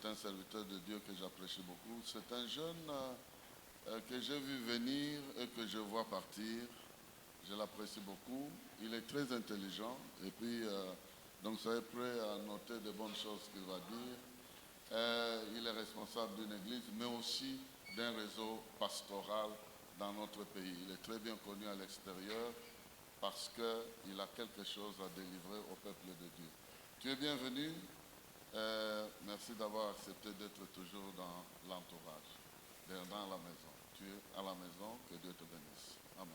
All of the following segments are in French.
c'est un serviteur de Dieu que j'apprécie beaucoup. C'est un jeune que j'ai vu venir et que je vois partir. Je l'apprécie beaucoup. Il est très intelligent et puis donc soyez prêt à noter de bonnes choses qu'il va dire. Il est responsable d'une église, mais aussi d'un réseau pastoral dans notre pays. Il est très bien connu à l'extérieur parce qu'il a quelque chose à délivrer au peuple de Dieu. Tu es bienvenu. Merci d'avoir accepté d'être toujours dans l'entourage, dans la maison. Tu es à la maison, que Dieu te bénisse. Amen.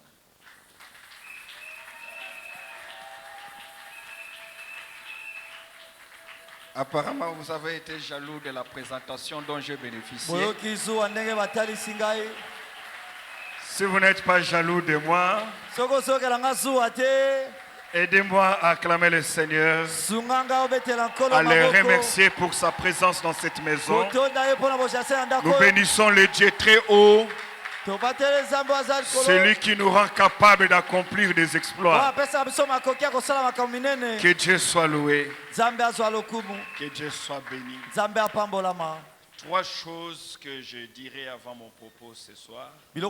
Apparemment, vous avez été jaloux de la présentation dont j'ai bénéficié. Si vous n'êtes pas jaloux de moi, aidez-moi à acclamer le Seigneur, à le remercier pour sa présence dans cette maison. Nous bénissons le Dieu très haut, celui qui nous rend capable d'accomplir des exploits. Que Dieu soit loué, que Dieu soit béni. Trois choses que je dirai avant mon propos ce soir. Je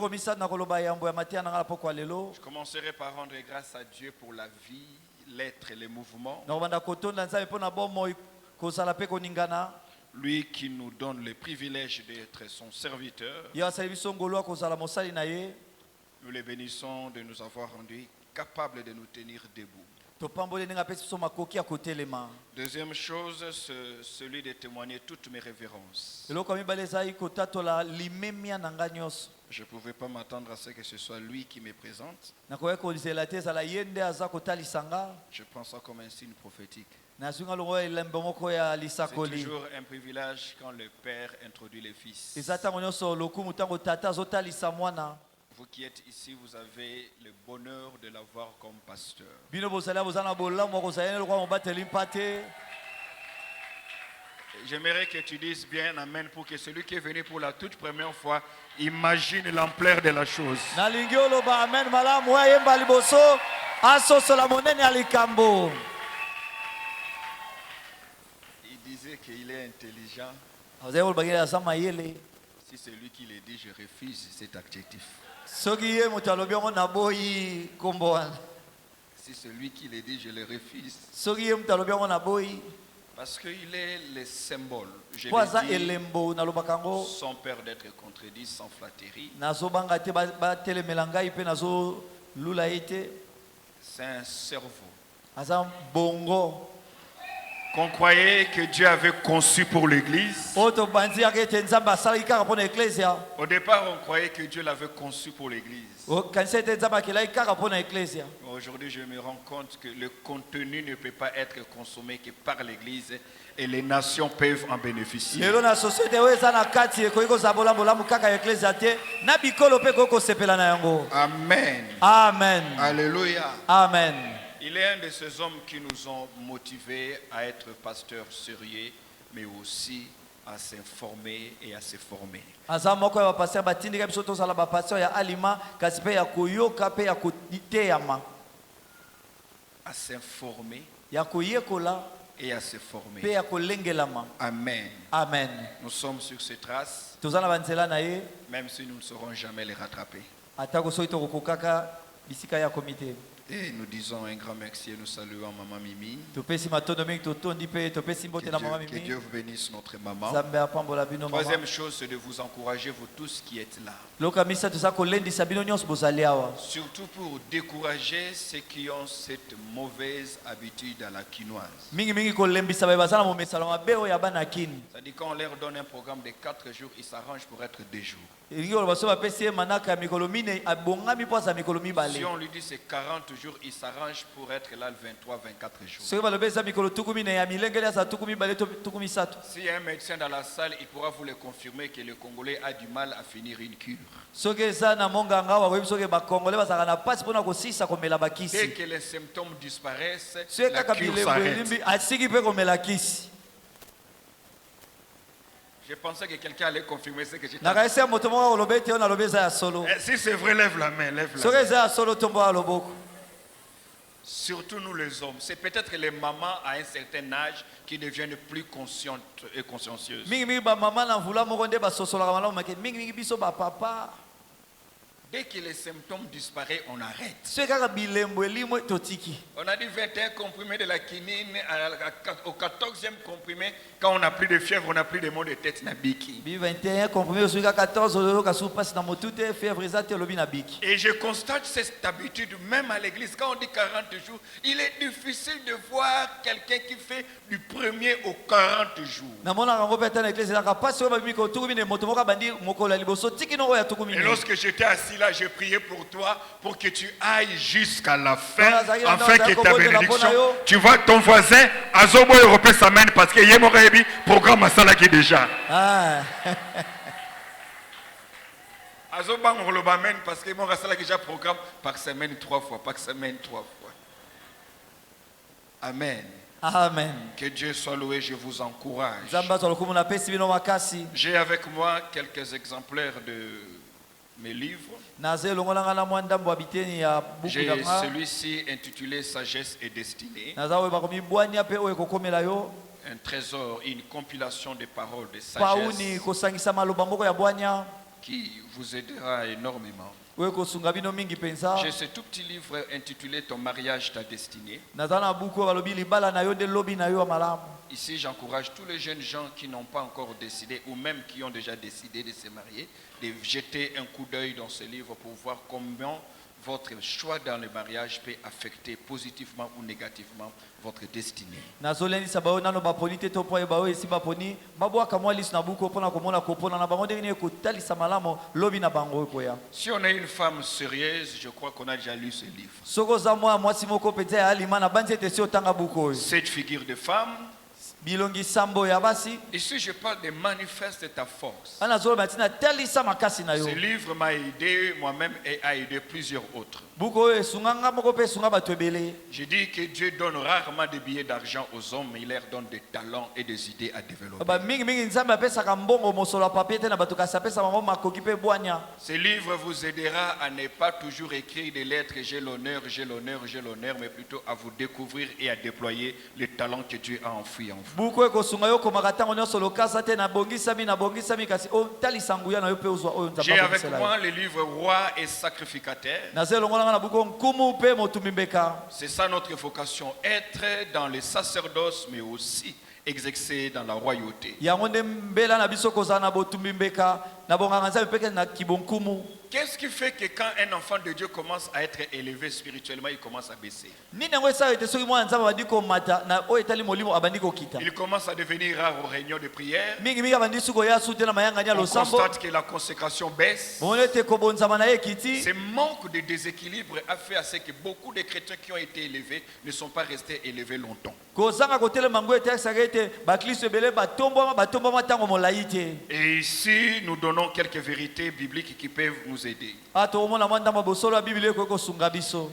commencerai par rendre grâce à Dieu pour la vie, l'être et les mouvements. Lui qui nous donne le privilège d'être son serviteur. Nous le bénissons de nous avoir rendus capables de nous tenir debout. Deuxième chose, c'est celui de témoigner toutes mes révérences. Je ne pouvais pas m'attendre à ce que ce soit lui qui me présente. Je prends ça comme un signe prophétique. C'est toujours un privilège quand le Père introduit les fils. Vous qui êtes ici, vous avez le bonheur de l'avoir comme pasteur. J'aimerais que tu dises bien Amen pour que celui qui est venu pour la toute première fois imagine l'ampleur de la chose. Il disait qu'il est intelligent. Si c'est lui qui le dit, je refuse cet adjectif. Si c'est lui qui le dit, je le refuse. Parce qu'il est le symbole. Je le dis, son père d'être contredit sans flatterie. C'est un cerveau qu'on croyait que Dieu avait conçu pour l'église. Au départ, on croyait que Dieu l'avait conçu pour l'église. Aujourd'hui, je me rends compte que le contenu ne peut pas être consommé que par l'église et les nations peuvent en bénéficier. Amen. Amen. Alléluia. Amen. Il est un de ces hommes qui nous ont motivés à être pasteurs sérieux, mais aussi à s'informer et à se former. À s'informer et à se former. Amen. Amen. Nous sommes sur ces traces, même si nous ne saurons jamais les rattraper. Et nous disons un grand merci et nous saluons Maman Mimi. Que Dieu vous bénisse notre maman. Troisième chose, c'est de vous encourager, vous tous qui êtes là. Surtout pour décourager ceux qui ont cette mauvaise habitude à la quinoise. C'est-à-dire qu'on leur donne un programme de 4 jours, ils s'arrangent pour être 2 jours. Si on lui dit c'est 40 jours, il s'arrange pour être là le 23, 24 jours. S'il y a un médecin dans la salle, il pourra vous le confirmer que le Congolais a du mal à finir une cure. Dès que les symptômes disparaissent, la cure s'arrête. Je pensais que quelqu'un allait confirmer ce que j'ai dit. Si c'est vrai, lève la main. Lève la main. Surtout nous les hommes. C'est peut-être les mamans à un certain âge qui deviennent plus conscientes et consciencieuses. Dès que les symptômes disparaissent, on arrête. On a dit 21 comprimés de la quinine, au 14e comprimé, quand on n'a plus de fièvre, on n'a plus de maux de tête. 21 comprimés, au 14, et je constate cette habitude, même à l'église, quand on dit 40 jours, il est difficile de voir quelqu'un qui fait du 1er au 40 jours. Et lorsque j'étais assis là, j'ai prié pour toi, pour que tu ailles jusqu'à la fin, afin que ta bénédiction, tu vois ton voisin, Azobo Européen s'amène parce que Yemorebi, programme à ça qui déjà. Azobo Européen parce que mon rasala déjà programme par semaine 3 fois, par semaine 3 fois. Amen. Amen. Que Dieu soit loué, je vous encourage. J'ai avec moi quelques exemplaires de mes livres. J'ai celui-ci intitulé Sagesse et Destinée. Un trésor, une compilation de paroles de sagesse qui vous aidera énormément. J'ai ce tout petit livre intitulé Ton mariage, ta destinée. Ici, j'encourage tous les jeunes gens qui n'ont pas encore décidé ou même qui ont déjà décidé de se marier, de jeter un coup d'œil dans ce livre pour voir comment votre choix dans le mariage peut affecter positivement ou négativement votre destinée. Si on est une femme sérieuse, je crois qu'on a déjà lu ce livre. Cette figure de femme. Ici, je parle de manifeste ta force. Ce livre m'a aidé moi-même et a aidé plusieurs autres. Je dis que Dieu donne rarement des billets d'argent aux hommes, mais il leur donne des talents et des idées à développer. Ce livre vous aidera à ne pas toujours écrire des lettres j'ai l'honneur, j'ai l'honneur, j'ai l'honneur, mais plutôt à vous découvrir et à déployer les talents que Dieu a enfouis en vous. J'ai avec moi le livre Roi et Sacrificateur. C'est ça notre vocation, être dans le sacerdoce, mais aussi exercer dans la royauté. Qu'est-ce qui fait que quand un enfant de Dieu commence à être élevé spirituellement, il commence à baisser? Il commence à devenir rare aux réunions de prière. On constate que la consécration baisse. Ce manque de déséquilibre a fait à ce que beaucoup de chrétiens qui ont été élevés ne sont pas restés élevés longtemps. Et ici, nous donnons quelques vérités bibliques qui peuvent nous aider.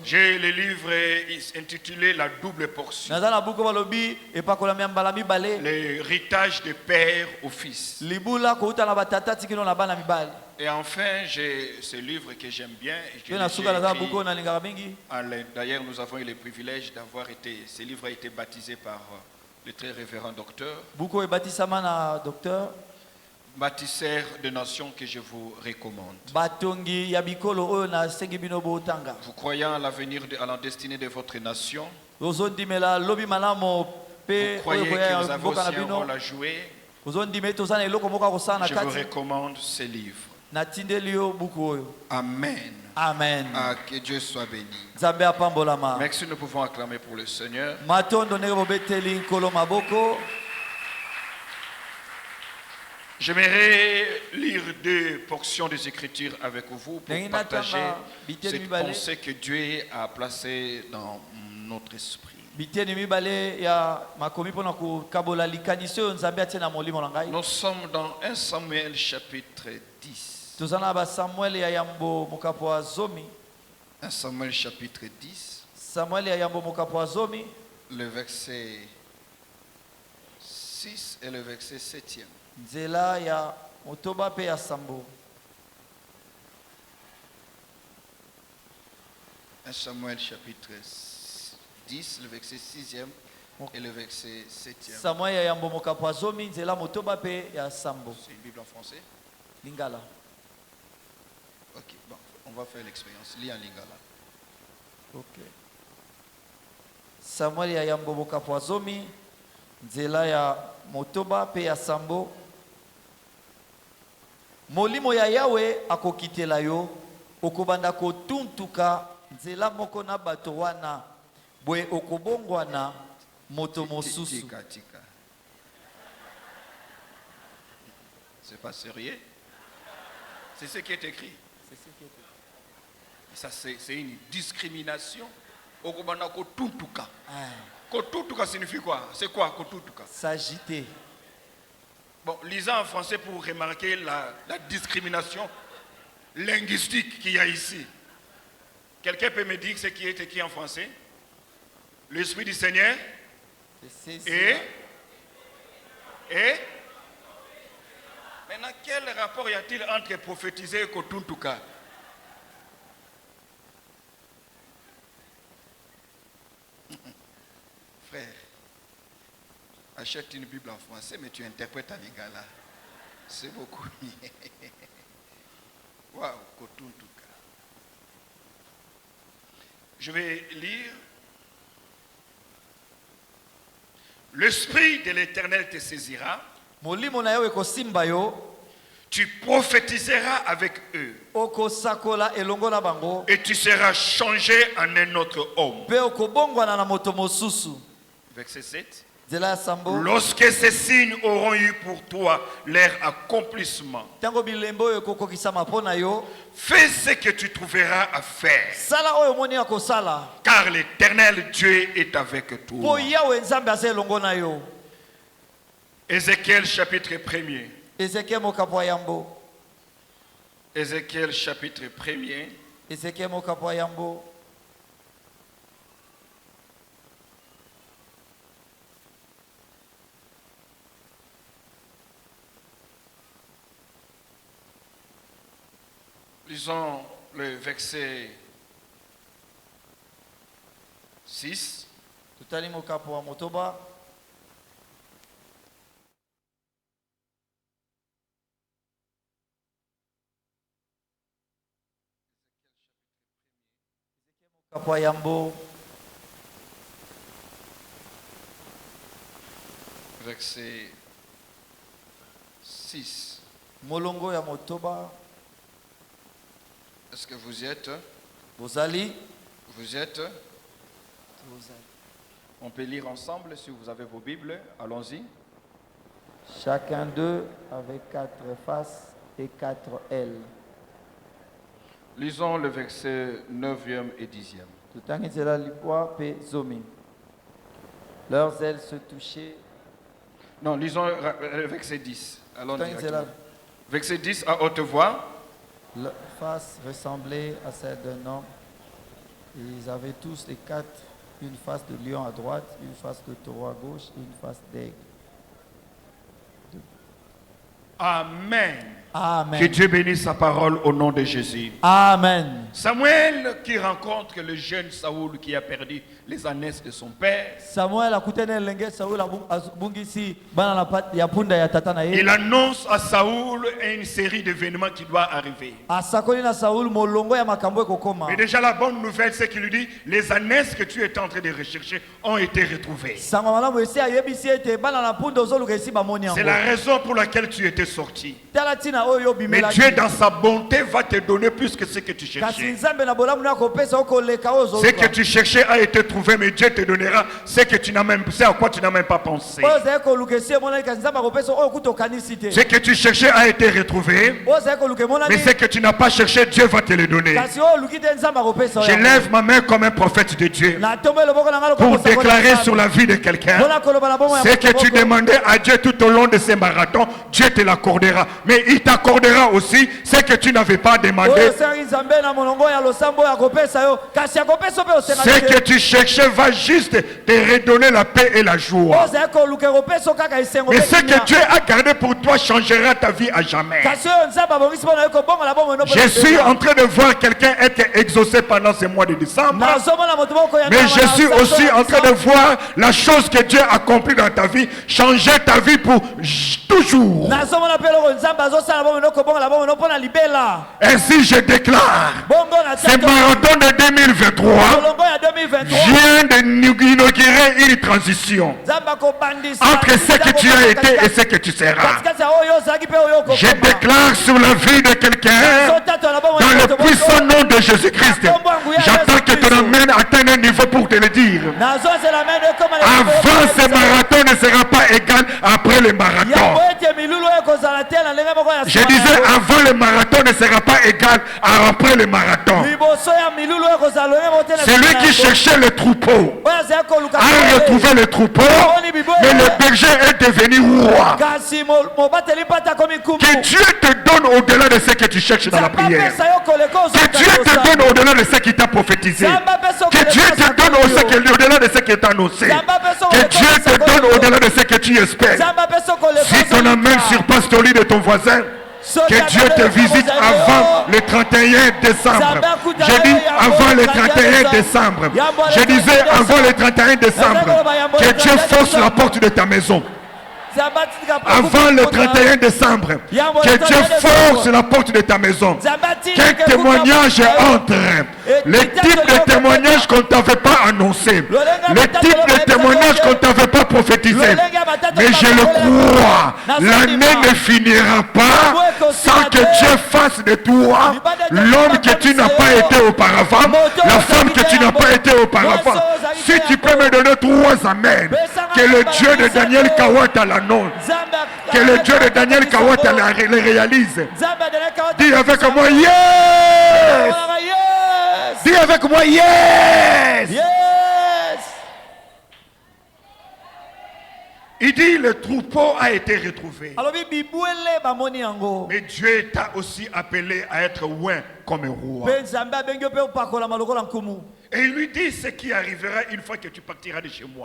J'ai le livre intitulé La double portion. L'héritage de père au fils. Et enfin, j'ai ce livre que j'aime bien. D'ailleurs, nous avons eu le privilège d'avoir été. Ce livre a été baptisé par le très révérend docteur. Bâtisseur de nations que je vous recommande. Vous croyez à l'avenir, à la destinée de votre nation? Vous croyez que nous avons aussi un rôle à jouer? Je vous recommande ce livre. Amen. Amen. Ah, que Dieu soit béni. Merci, nous pouvons acclamer pour le Seigneur. J'aimerais lire 2 portions des Écritures avec vous pour partager cette pensée que Dieu a placée dans notre esprit. Nous sommes dans 1 Samuel chapitre 10. 1 Samuel chapitre 10. Le verset 6 et le verset 7e. 1 Samuel chapitre 10, le verset 6e et le verset 7e. Samuel ya mbomoka poazomi nzela motoba pe ya sambo. C'est une Bible en français? Lingala. Ok, bon, on va faire l'expérience. Lis en Lingala. Ok. Samuel ya mbomoka poazomi nzela ya motoba pe ya sambo. Molimo ya Yawe akokitela yo okobanda kotuntuka nzela moko na bato wana bwe okobongwana moto mosusu. Tika. C'est pas sérieux? C'est ce qui est écrit. Ça c'est une discrimination. Okobanda kotuntuka. Kotuntuka signifie quoi? C'est quoi kotuntuka? S'agiter. Bon, lisant en français pour remarquer la discrimination linguistique qu'il y a ici. Quelqu'un peut me dire ce qui est écrit en français? L'Esprit du Seigneur et maintenant, quel rapport y a-t-il entre prophétiser et kotuntuka? Frère, achète une Bible en français, mais tu interprètes en lingala. C'est beaucoup mieux. Waouh, kotuntuka. Je vais lire. L'Esprit de l'Éternel te saisira. Tu prophétiseras avec eux. Et tu seras changé en un autre homme. Verset 7. Lorsque ces signes auront eu pour toi leur accomplissement, fais ce que tu trouveras à faire. Car l'Éternel Dieu est avec toi. Ézéchiel chapitre 1er. Ézéchiel chapitre 1er. Lisons le verset 6. Verset 6. Molongo ya motoba. Est-ce que vous y êtes? Vous allez? Vous êtes? On peut lire ensemble si vous avez vos Bibles. Allons-y. Chacun d'eux avec 4 faces et 4 ailes. Lisons le verset 9e et 10e. Leurs ailes se touchaient. Non, lisons le verset 10. Allons directement. Verset 10 à haute voix. Leur face ressemblait à celle d'un homme. Ils avaient tous les 4 une face de lion à droite, une face de taureau à gauche et une face d'aigle. Amen. Amen. Que Dieu bénisse sa parole au nom de Jésus. Amen. Samuel qui rencontre le jeune Saoul qui a perdu les ânesses de son père. Samuel il annonce à Saoul une série d'événements qui doit arriver. Et déjà la bonne nouvelle c'est qu'il lui dit les ânesses que tu étais en train de rechercher ont été retrouvées. C'est la raison pour laquelle tu étais sorti. Mais Dieu dans sa bonté va te donner plus que ce que tu cherchais. Ce que tu cherchais a été trouvé, mais Dieu te donnera ce que tu n'as même, c'est à quoi tu n'as même pas pensé. Ce que tu cherchais a été retrouvé, mais ce que tu n'as pas cherché, Dieu va te le donner. Je lève ma main comme un prophète de Dieu pour déclarer sur la vie de quelqu'un ce que tu demandais à Dieu tout au long de ces marathons, Dieu te l'accordera. Mais il t'a t'accordera aussi ce que tu n'avais pas demandé. Ce que tu cherchais va juste te redonner la paix et la joie. Et ce que Dieu a gardé pour toi changera ta vie à jamais. Je suis en train de voir quelqu'un être exaucé pendant ce mois de décembre. Mais je suis aussi en train de voir la chose que Dieu a accomplie dans ta vie changer ta vie pour toujours. Ainsi je déclare, ce marathon de 2023 vient d'inaugurer une transition entre ce que tu as été et ce que tu seras. Je déclare sur la vie de quelqu'un, dans le puissant nom de Jésus-Christ, j'attends que ton amène atteigne un niveau pour te le dire. Avant ce marathon ne sera pas égal après le marathon. Je disais avant le marathon ne sera pas égal après le marathon. Celui qui cherchait le troupeau a retrouvé le troupeau, mais le berger est devenu roi. Que Dieu te donne au-delà de ce que tu cherches dans la prière. Que Dieu te donne au-delà de ce qui t'a prophétisé. Que Dieu te donne au-delà de ce qui t'a annoncé. Que Dieu te donne au-delà de ce que tu espères. Si ton amen surpasse ton lit de ton voisin, que Dieu te visite avant le 31 décembre. Je dis avant le 31 décembre. Je disais avant le 31 décembre. Que Dieu force la porte de ta maison. Avant le 31 décembre, que Dieu force la porte de ta maison. Quel témoignage entre le type de témoignage qu'on ne t'avait pas annoncé, le type de témoignage qu'on ne t'avait pas prophétisé. Mais je le crois, l'année ne finira pas sans que Dieu fasse de toi l'homme que tu n'as pas été auparavant, la femme que tu n'as pas été auparavant. Si tu peux me donner 3 amens, que le Dieu de Daniel Kawata l'annonce, que le Dieu de Daniel Kawata le réalise. Dis avec moi, yes! Dis avec moi, yes! Il dit le troupeau a été retrouvé. Mais Dieu t'a aussi appelé à être loin comme un roi. Et il lui dit ce qui arrivera une fois que tu partiras de chez moi.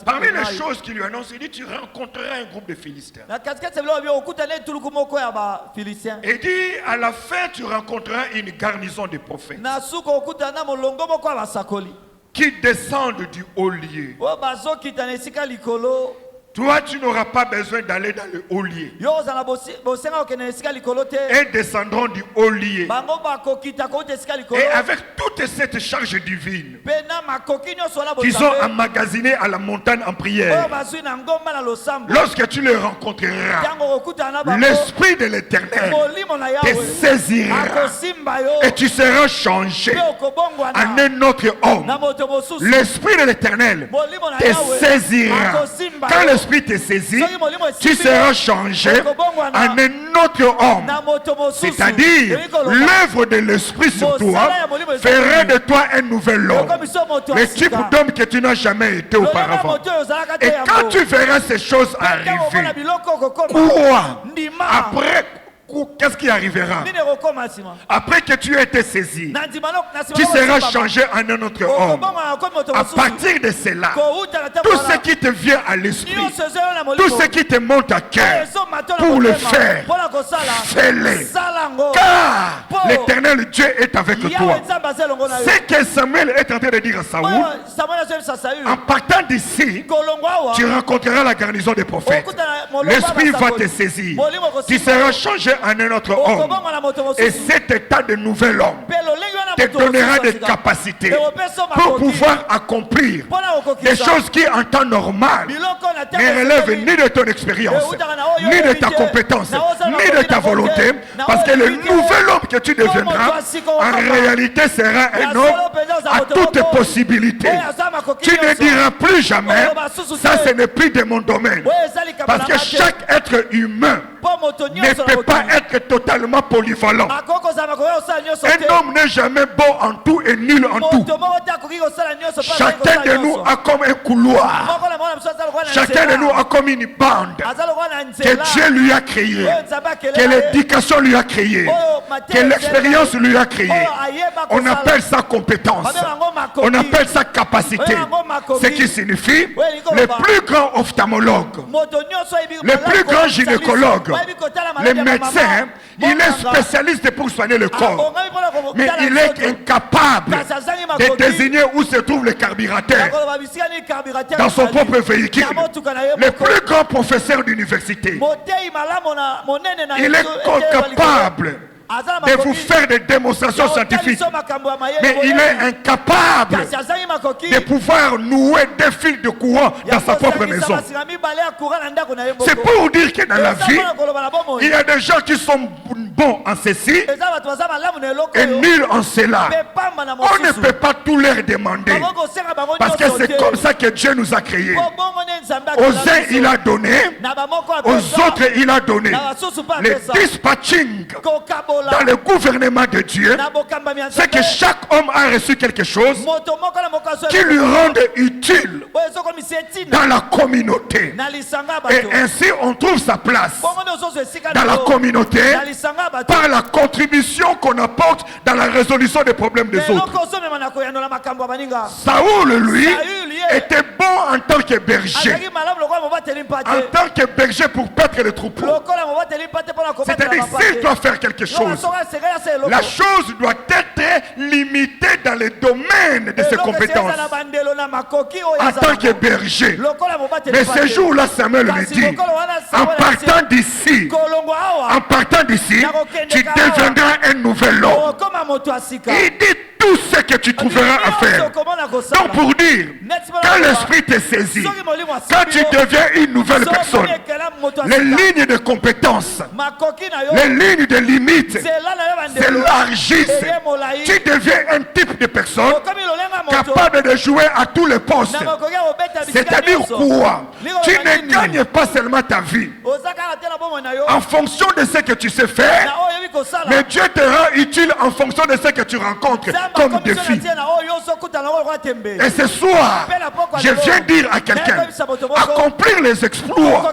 Parmi les choses qu'il lui annonce, il dit tu rencontreras un groupe de Philistins. Et il dit à la fin tu rencontreras une garnison de prophètes qui descendent du haut lieu. Toi, tu n'auras pas besoin d'aller dans le haut lieu. Ils descendront du haut lieu. Et avec toute cette charge divine qu'ils ont emmagasinée à la montagne en prière, lorsque tu les rencontreras, l'Esprit de l'Éternel te saisira et tu seras changé en un autre homme. L'Esprit de l'Éternel te saisira. Quand l'Esprit te saisit, tu seras changé en un autre homme. C'est-à-dire, l'œuvre de l'Esprit sur toi fera de toi un nouvel homme. Le type d'homme que tu n'as jamais été auparavant. Et quand tu verras ces choses arriver, crois, après, qu'est-ce qui arrivera? Après que tu aies été saisi, tu seras changé en un autre homme. À partir de cela, tout ce qui te vient à l'esprit, tout ce qui te monte à cœur pour le faire, fais-le. Car l'Éternel Dieu est avec toi. C'est que Samuel est en train de dire à Saoul. En partant d'ici, tu rencontreras la garnison des prophètes. L'Esprit va te saisir. Tu seras changé en un autre homme. Et cet état de nouvel homme te donnera des capacités pour pouvoir accomplir des choses qui en temps normal ne relèvent ni de ton expérience, ni de ta compétence, ni de ta volonté, parce que le nouvel homme que tu deviendras en réalité sera un homme à toutes possibilités. Tu ne diras plus jamais, ça ce n'est plus de mon domaine. Parce que chaque être humain ne peut pas être totalement polyvalent. Un homme n'est jamais bon en tout et nul en tout. Chacun de nous a comme un couloir. Chacun de nous a comme une bande que Dieu lui a créée, que l'éducation lui a créée, que l'expérience lui a créée. On appelle ça compétence. On appelle ça capacité. Ce qui signifie le plus grand ophtalmologue, le plus grand gynécologue, le médecin, il est spécialiste pour soigner le corps. Mais il est incapable de désigner où se trouve le carburateur dans son propre véhicule. Le plus grand professeur d'université, il est incapable de vous faire des démonstrations scientifiques, mais il est incapable de pouvoir nouer des fils de courant dans sa propre maison. C'est pour dire que dans la vie, il y a des gens qui sont bons en ceci et nuls en cela. On ne peut pas tout leur demander, parce que c'est comme ça que Dieu nous a créés. Aux uns il a donné, aux autres il a donné. Le dispatching dans le gouvernement de Dieu, c'est que chaque homme a reçu quelque chose qui lui rende utile dans la communauté. Et ainsi on trouve sa place dans la communauté par la contribution qu'on apporte dans la résolution des problèmes des autres. Saoul, lui, était bon en tant que berger. En tant que berger pour paître les troupeaux. C'est-à-dire, s'il doit faire quelque chose, la chose doit être limitée dans le domaine de ses compétences. En tant que berger. Mais ce jour-là, Samuel lui dit, en partant d'ici, tu deviendras un nouvel homme. Il dit tout ce que tu trouveras à faire. Donc pour dire, quand l'esprit te saisit, quand tu deviens une nouvelle personne, les lignes de compétences, les lignes de limites s'élargissent. Tu deviens un type de personne capable de jouer à tous les postes. C'est-à-dire quoi? Tu ne gagnes pas seulement ta vie en fonction de ce que tu sais faire, mais Dieu te rend utile en fonction de ce que tu rencontres comme défi. Et ce soir, je viens dire à quelqu'un, accomplir les exploits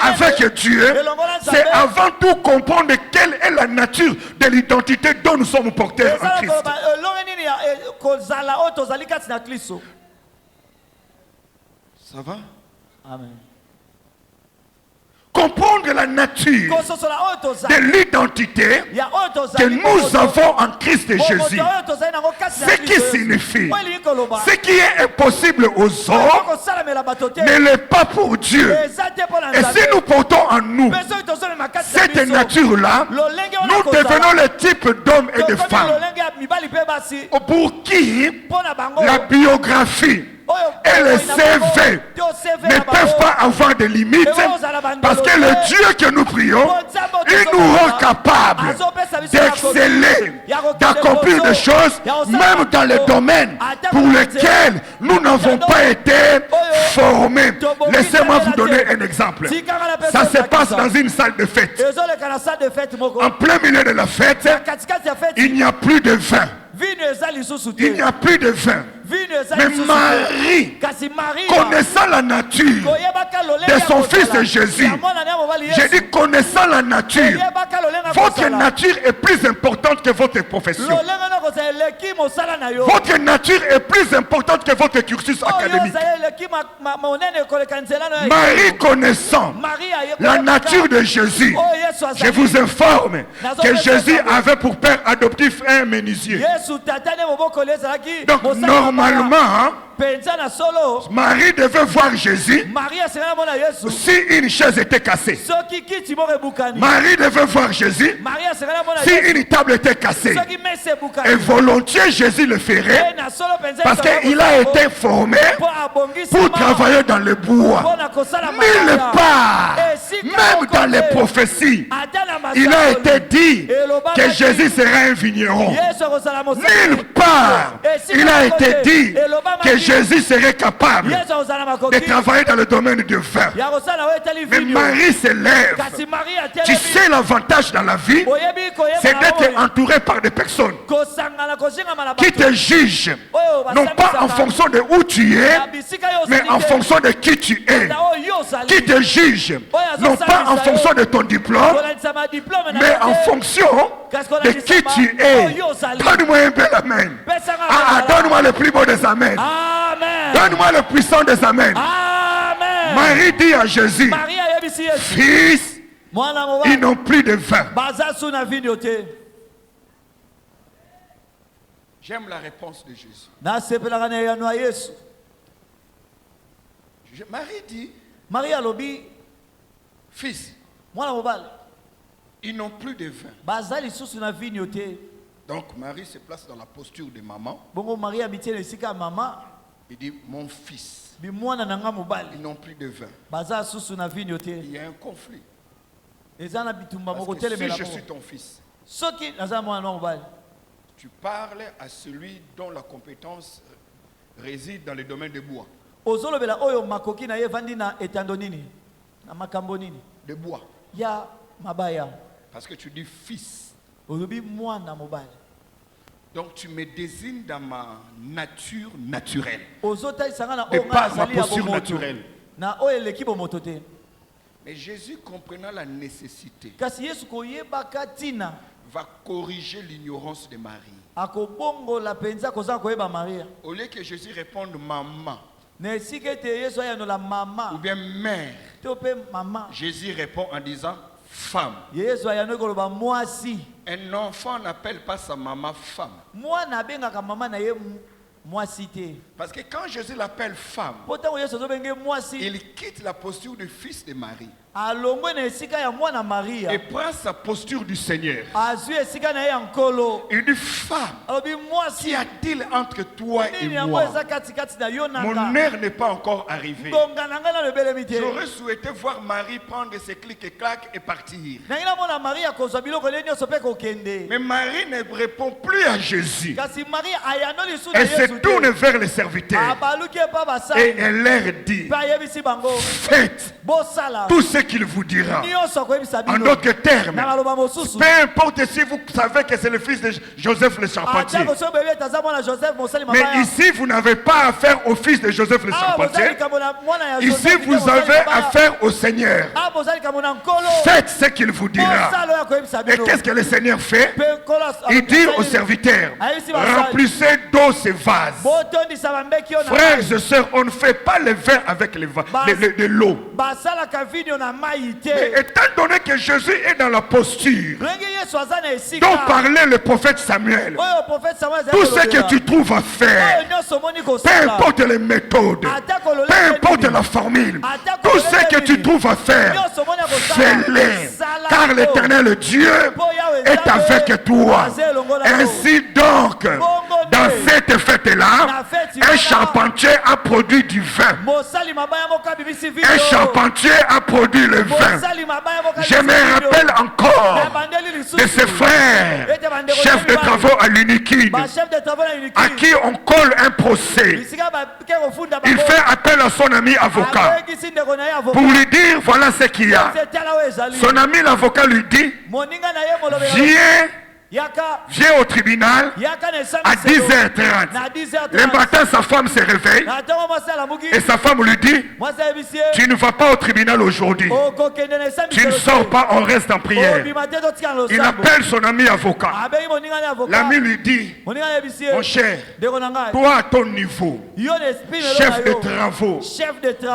avec Dieu, c'est avant tout comprendre quelle est la nature de l'identité dont nous sommes porteurs en Christ. Ça va? Amen. Comprendre la nature de l'identité que nous avons en Christ Jésus. Ce qui signifie, ce qui est impossible aux hommes ne l'est pas pour Dieu. Et si nous portons en nous cette nature-là, nous devenons le type d'hommes et de femmes pour qui la biographie et les CV ne peuvent pas avoir de limites, parce que le Dieu que nous prions, il nous rend capables d'exceller, d'accomplir des choses, même dans les domaines pour lesquels nous n'avons pas été formés. Laissez-moi vous donner un exemple. Ça se passe dans une salle de fête. En plein milieu de la fête, il n'y a plus de vin. Il n'y a plus de vin. Mais Marie, connaissant la nature de son fils Jésus, j'ai dit connaissant la nature, votre nature est plus importante que votre profession. Votre nature est plus importante que votre cursus académique. Marie connaissant la nature de Jésus, je vous informe que Jésus avait pour père adoptif un menuisier. Donc normalement, Marie devait voir Jésus si une chaise était cassée. Marie devait voir Jésus si une table était cassée. Et volontiers Jésus le ferait parce qu'il a été formé pour travailler dans le bois. Nulle part, même dans les prophéties, il a été dit que Jésus serait un vigneron. Nulle part, il a été dit que Jésus serait capable de travailler dans le domaine du vin. Mais Marie se lève. Tu sais l'avantage dans la vie, c'est d'être entouré par des personnes qui te jugent, non pas en fonction de où tu es, mais en fonction de qui tu es. Qui te jugent, non pas en fonction de ton diplôme, mais en fonction de qui tu es. Donne-moi un bel amen. Donne-moi le plus beau des amens. Donne-moi le puissant des amens. Marie dit à Jésus, fils, ils n'ont plus de vin. J'aime la réponse de Jésus. Marie dit, fils, ils n'ont plus de vin. Donc Marie se place dans la posture de maman. Il dit, mon fils, ils n'ont plus de vin. Il y a un conflit. Parce que si je suis ton fils, tu parles à celui dont la compétence réside dans le domaine des bois. De bois. Parce que tu dis fils. Donc tu me désignes dans ma nature naturelle. Et pas ma posture naturelle. Mais Jésus, comprenant la nécessité, va corriger l'ignorance de Marie. Au lieu que Jésus réponde maman ou bien mère, Jésus répond en disant femme. Un enfant n'appelle pas sa maman femme. Parce que quand Jésus l'appelle femme, il quitte la posture du fils de Marie et prend sa posture du Seigneur. Il dit femme, qu'y a-t-il entre toi et moi? Mon heure n'est pas encore arrivée. J'aurais souhaité voir Marie prendre ses clics et claques et partir. Mais Marie ne répond plus à Jésus. Elle se tourne vers les serviteurs et elle leur dit, faites tout ce qu'il vous dira. En d'autres termes, peu importe si vous savez que c'est le fils de Joseph le charpentier, mais ici vous n'avez pas affaire au fils de Joseph le charpentier. Ici vous avez affaire au Seigneur. Faites ce qu'il vous dira. Et qu'est-ce que le Seigneur fait? Il dit aux serviteurs, remplissez d'eau ces vases. Frères et sœurs, on ne fait pas le vin avec de l'eau. Mais étant donné que Jésus est dans la posture dont parlait le prophète Samuel, tout ce que tu trouves à faire, peu importe les méthodes, peu importe la formule, tout ce que tu trouves à faire, fais-le, car l'Éternel Dieu est avec toi. Ainsi donc, dans cette fête-là, un charpentier a produit du vin. Un charpentier a produit le vin. Je me rappelle encore de ses frères, chefs de travaux à l'Unikid, à qui on colle un procès. Il fait appel à son ami avocat pour lui dire voilà ce qu'il y a. Son ami l'avocat lui dit viens au tribunal à 10h30. Le matin, sa femme se réveille et sa femme lui dit tu ne vas pas au tribunal aujourd'hui. Tu ne sors pas, on reste en prière. Il appelle son ami avocat. L'ami lui dit mon cher, toi à ton niveau, chef de travaux,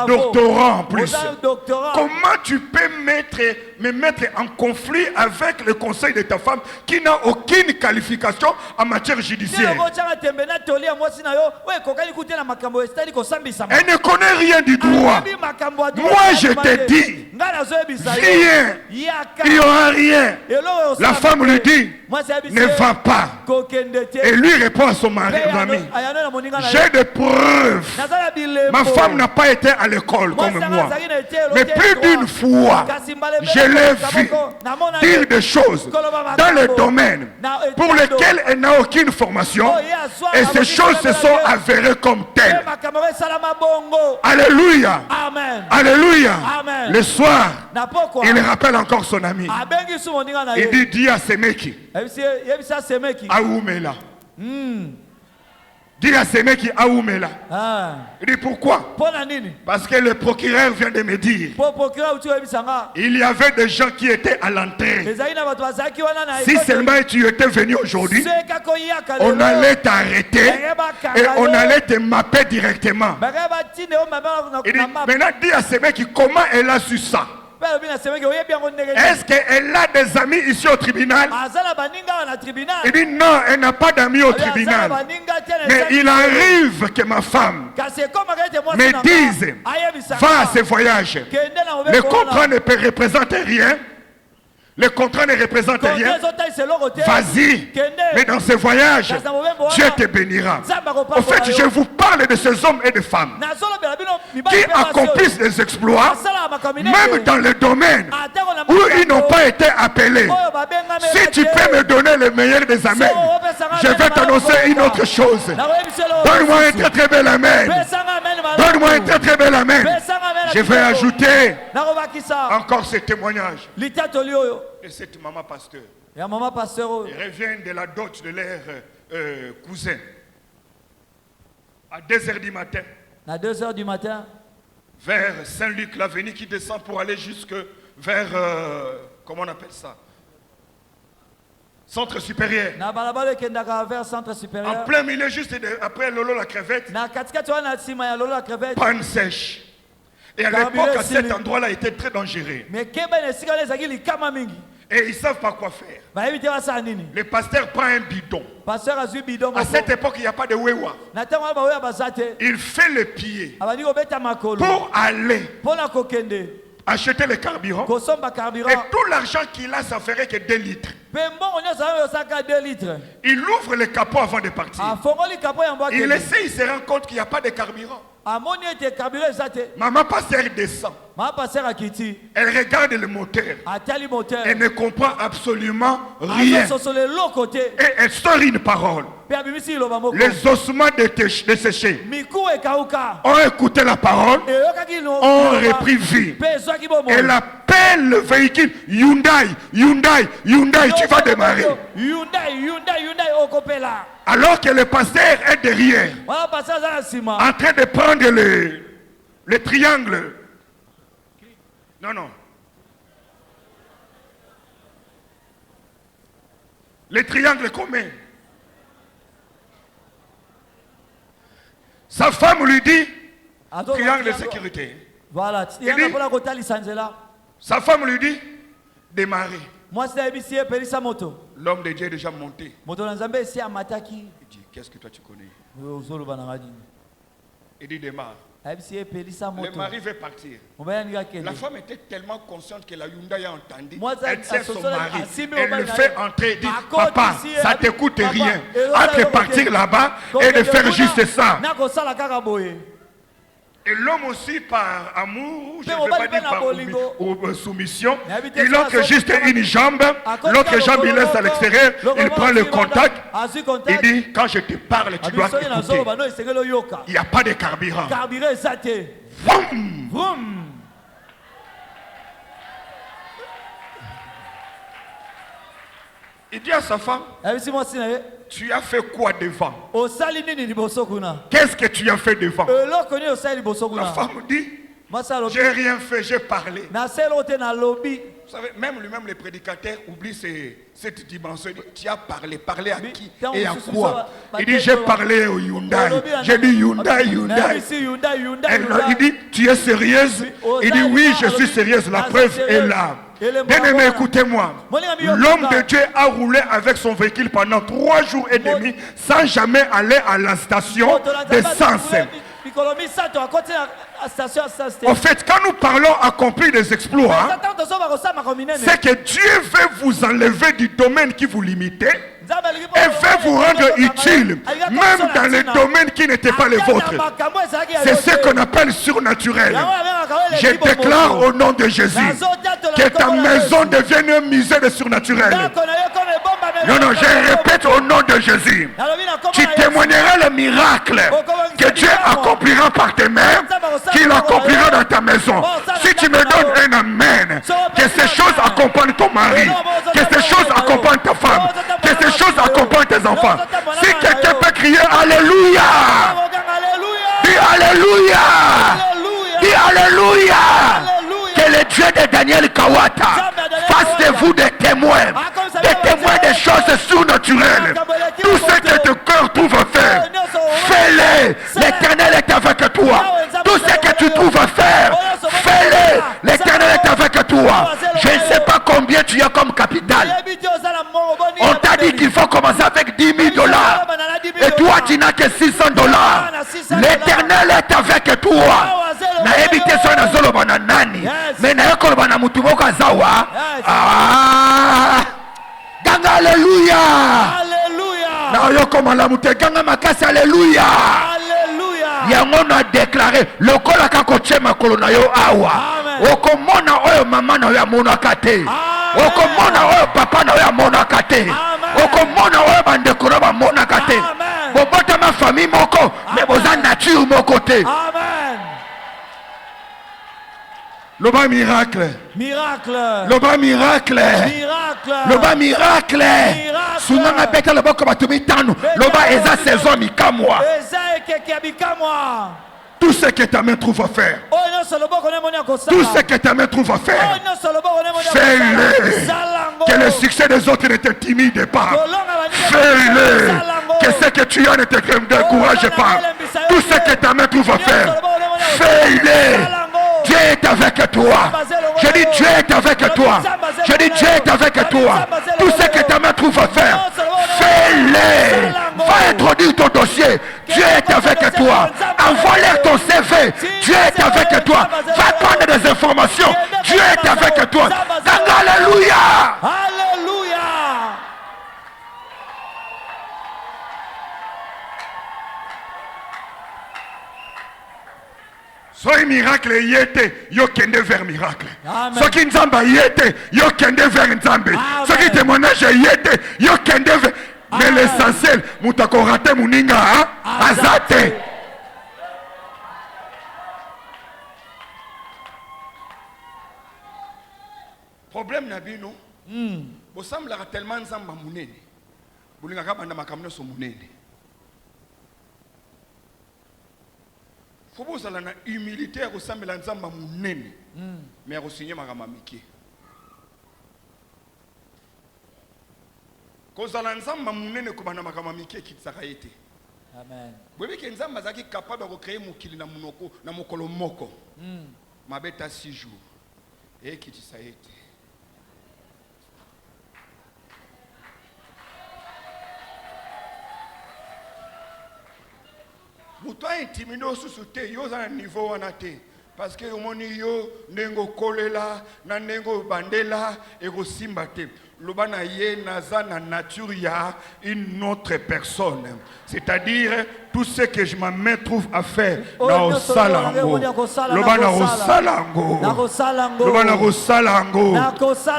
doctorant en plus, comment tu peux mettre me mettre en conflit avec le conseil de ta femme qui n'a aucune qualification en matière judiciaire. Elle ne connaît rien du droit. Moi je te dis, viens, il n'y aura rien. La femme lui dit, ne va pas. Et lui répond à son mari, j'ai des preuves. Ma femme n'a pas été à l'école comme moi. Mais plus d'une fois, je l'ai vu dire des choses dans le domaine pour lesquels elle n'a aucune formation. Et ces choses se sont avérées comme telles. Alléluia. Alléluia. Le soir, il rappelle encore son ami. Il dit, dis à Semeki, Aoumela. Dis à Semeki Aoumela. Il dit pourquoi? Parce que le procureur vient de me dire, il y avait des gens qui étaient à l'entrée. Si seulement tu étais venu aujourd'hui, on allait t'arrêter et on allait te mapper directement. Il dit, maintenant dis à Semeki comment elle a su ça. Est-ce qu'elle a des amis ici au tribunal? Il dit non, elle n'a pas d'amis au tribunal. Mais il arrive que ma femme me dise, va à ce voyage. Le contrat ne représente rien. Le contrat ne représente rien. Vas-y. Mais dans ce voyage, Dieu te bénira. En fait, je vous parle de ces hommes et de femmes qui accomplissent des exploits, même dans le domaine où ils n'ont pas été appelés. Si tu peux me donner le meilleur des amens, je vais t'annoncer une autre chose. Donne-moi un très très bel amen. Donne-moi un très très bel amen. Je vais ajouter encore ce témoignage. Et cette maman pasteur, ils reviennent de la dot de leur cousin à 2h du matin. À 2h du matin, vers Saint-Luc, l'avenue qui descend pour aller jusque vers, comment on appelle ça? Centre supérieur. En plein milieu, juste après Lolo la crevette. Panne sèche. Et à l'époque, à cet endroit-là, il était très dangereux. Et ils ne savent pas quoi faire. Le pasteur prend un bidon. À cette époque, il n'y a pas de wewa. Il fait le pied pour aller acheter le carburant. Et tout l'argent qu'il a, ça ferait que 2 litres. Il ouvre le capot avant de partir. Il essaie, il se rend compte qu'il n'y a pas de carburant. Maman pasteur descend. Elle regarde le moteur. Elle ne comprend absolument rien. Et elle sort une parole. Les ossements desséchés ont écouté la parole, ont repris vie. Elle appelle le véhicule Hyundai, Hyundai, Hyundai, tu vas démarrer. Alors que le pasteur est derrière, en train de prendre le triangle. Non, non. Le triangle commun. Sa femme lui dit, triangle de sécurité. Voilà. Sa femme lui dit, démarrer. L'homme de Dieu est déjà monté. Il dit, qu'est-ce que toi tu connais? Il dit, démarre. Le mari veut partir. La femme était tellement consciente que la Hyundai a entendu. Elle tient son mari. Elle le fait entrer. Elle dit, papa, ça ne te coûte rien. Entre partir là-bas et de faire juste ça. Et l'homme aussi, par amour, je ne veux pas dire par soumission, il offre juste une jambe, l'autre jambe il laisse à l'extérieur, il prend le contact, il dit, quand je te parle, tu dois écouter. Il n'y a pas de carburant. Vroom. Vroom. Il dit à sa femme, tu as fait quoi devant? Qu'est-ce que tu as fait devant? La femme dit, J'ai rien fait, j'ai parlé. Vous savez, même lui-même, les prédicateurs oublient cette dimension. Tu as parlé à qui et à quoi? Il dit, j'ai parlé au Hyundai. J'ai dit Hyundai. Il dit, tu es sérieuse? Il dit, oui, je suis sérieuse. La preuve est là. Bien aimé, écoutez-moi. L'homme de Dieu a roulé avec son véhicule pendant 3 jours et demi sans jamais aller à la station d'essence. En fait, quand nous parlons accomplir des exploits, c'est que Dieu veut vous enlever du domaine qui vous limitait et veut vous rendre utile, même dans les domaines qui n'étaient pas les vôtres. C'est ce qu'on appelle surnaturel. Je déclare au nom de Jésus que ta maison devienne un musée de surnaturel. Non, je répète au nom de Jésus. Tu témoigneras le miracle que Dieu accomplira par tes mains, qu'il accomplira dans ta maison. Si tu me donnes un amen, que ces choses accompagnent ton mari, que ces choses accompagnent ta femme, que ces choses accompagnent tes enfants. Si quelqu'un peut crier Alléluia, dis Alléluia, dis Alléluia. Que le Dieu de Daniel Kawata fasse de vous des témoins des choses surnaturelles. Tout ce que ton cœur trouve à faire, fais-le. L'Éternel est avec toi. Tout ce que tu trouves à faire, fais-le. L'Éternel est avec toi. Je ne sais pas combien tu as comme capital. On t'a dit qu'il faut commencer avec $10,000. Et toi, tu n'as que $600. L'Éternel est avec toi. Na ebite so na zolo bana nani. Mais na yoko bana mutu moko azawa. Ganga alléluia. Alléluia. Na yoko malamu te ganga makasi alléluia. Alléluia. Yango na déclaré lokola kako chema kolona yo awa. Okomona oyo mama na yo amona kate. Okomona oyo papa na yo amona kate. Okomona oyo bandeko na amona kate. Bobota ma famille moko, mais boza nature moko te. Amen. Le bas miracle. Miracle. Le bas miracle. Miracle. Le bas miracle. Sunanga beta le boko batumi tanu. Le bas eza saison mikamwa. Tout ce que ta main trouve à faire. Tout ce que ta main trouve à faire. Fais-le. Que le succès des autres ne te timide pas. Fais-le. Que ce que tu as ne te décourage pas. Tout ce que ta main trouve à faire. Fais-le. Dieu est avec toi. Je dis Dieu est avec toi. Je dis Dieu est avec toi. Tout ce que ta main trouve à faire, fais-le. Va introduire ton dossier. Dieu est avec toi. Envoie-leur ton CV. Dieu est avec toi. Va prendre des informations. Dieu est avec toi. Alléluia. Alléluia. Soy miracle yete yo kende vers miracle. Ce qui nzamba yete yo kende vers nzambe. Ce qui témoignage yete yo kende vers. Mais l'essentiel mutako raté muninga azate. Problème na bino. Bo sambla tellement nzamba munene. Bulinga kabanda makamno so munene. Faut vous aller na humilité au sambela nzamba munene. Mais au signer makama miki. Kozala nzamba munene kubana makama miki kitsaka yete. Amen. Bwebi ke nzamba zaki capable de créer mukili na munoko na mokolo moko. Mabeta 6 jours. Et kitisa yete. Muto intimidé au sous-souté, yo za niveau wana te. Parce que omoni yo nengo kolela, na nengo bandela, et go simba te. Lobana ye naza na nature ya une autre personne. C'est-à-dire tout ce que je me trouve à faire dans Salango. Lobana Rosalango. Lobana Rosalango.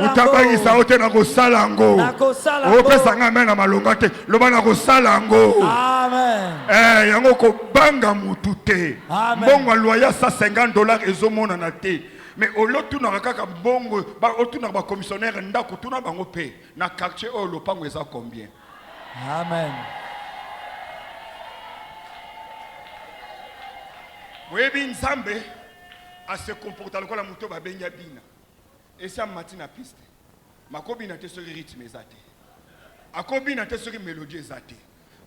Utabagi saote na Rosalango. Opesa ngame na malonga te. Lobana Rosalango. Amen. Yango ko banga mutute. Mbongo loya $150 ezomona na te. Mais au lot tout n'a kaka bongo ba au tout n'a ba commissionnaire ndako tout n'a bango paye na quartier au lopango eza combien. Amen. Webi nzambe à se comporter comme la moto babenya bina. Et ça matina piste. Makobina te sur rythme ezate. Akobina te sur mélodie ezate.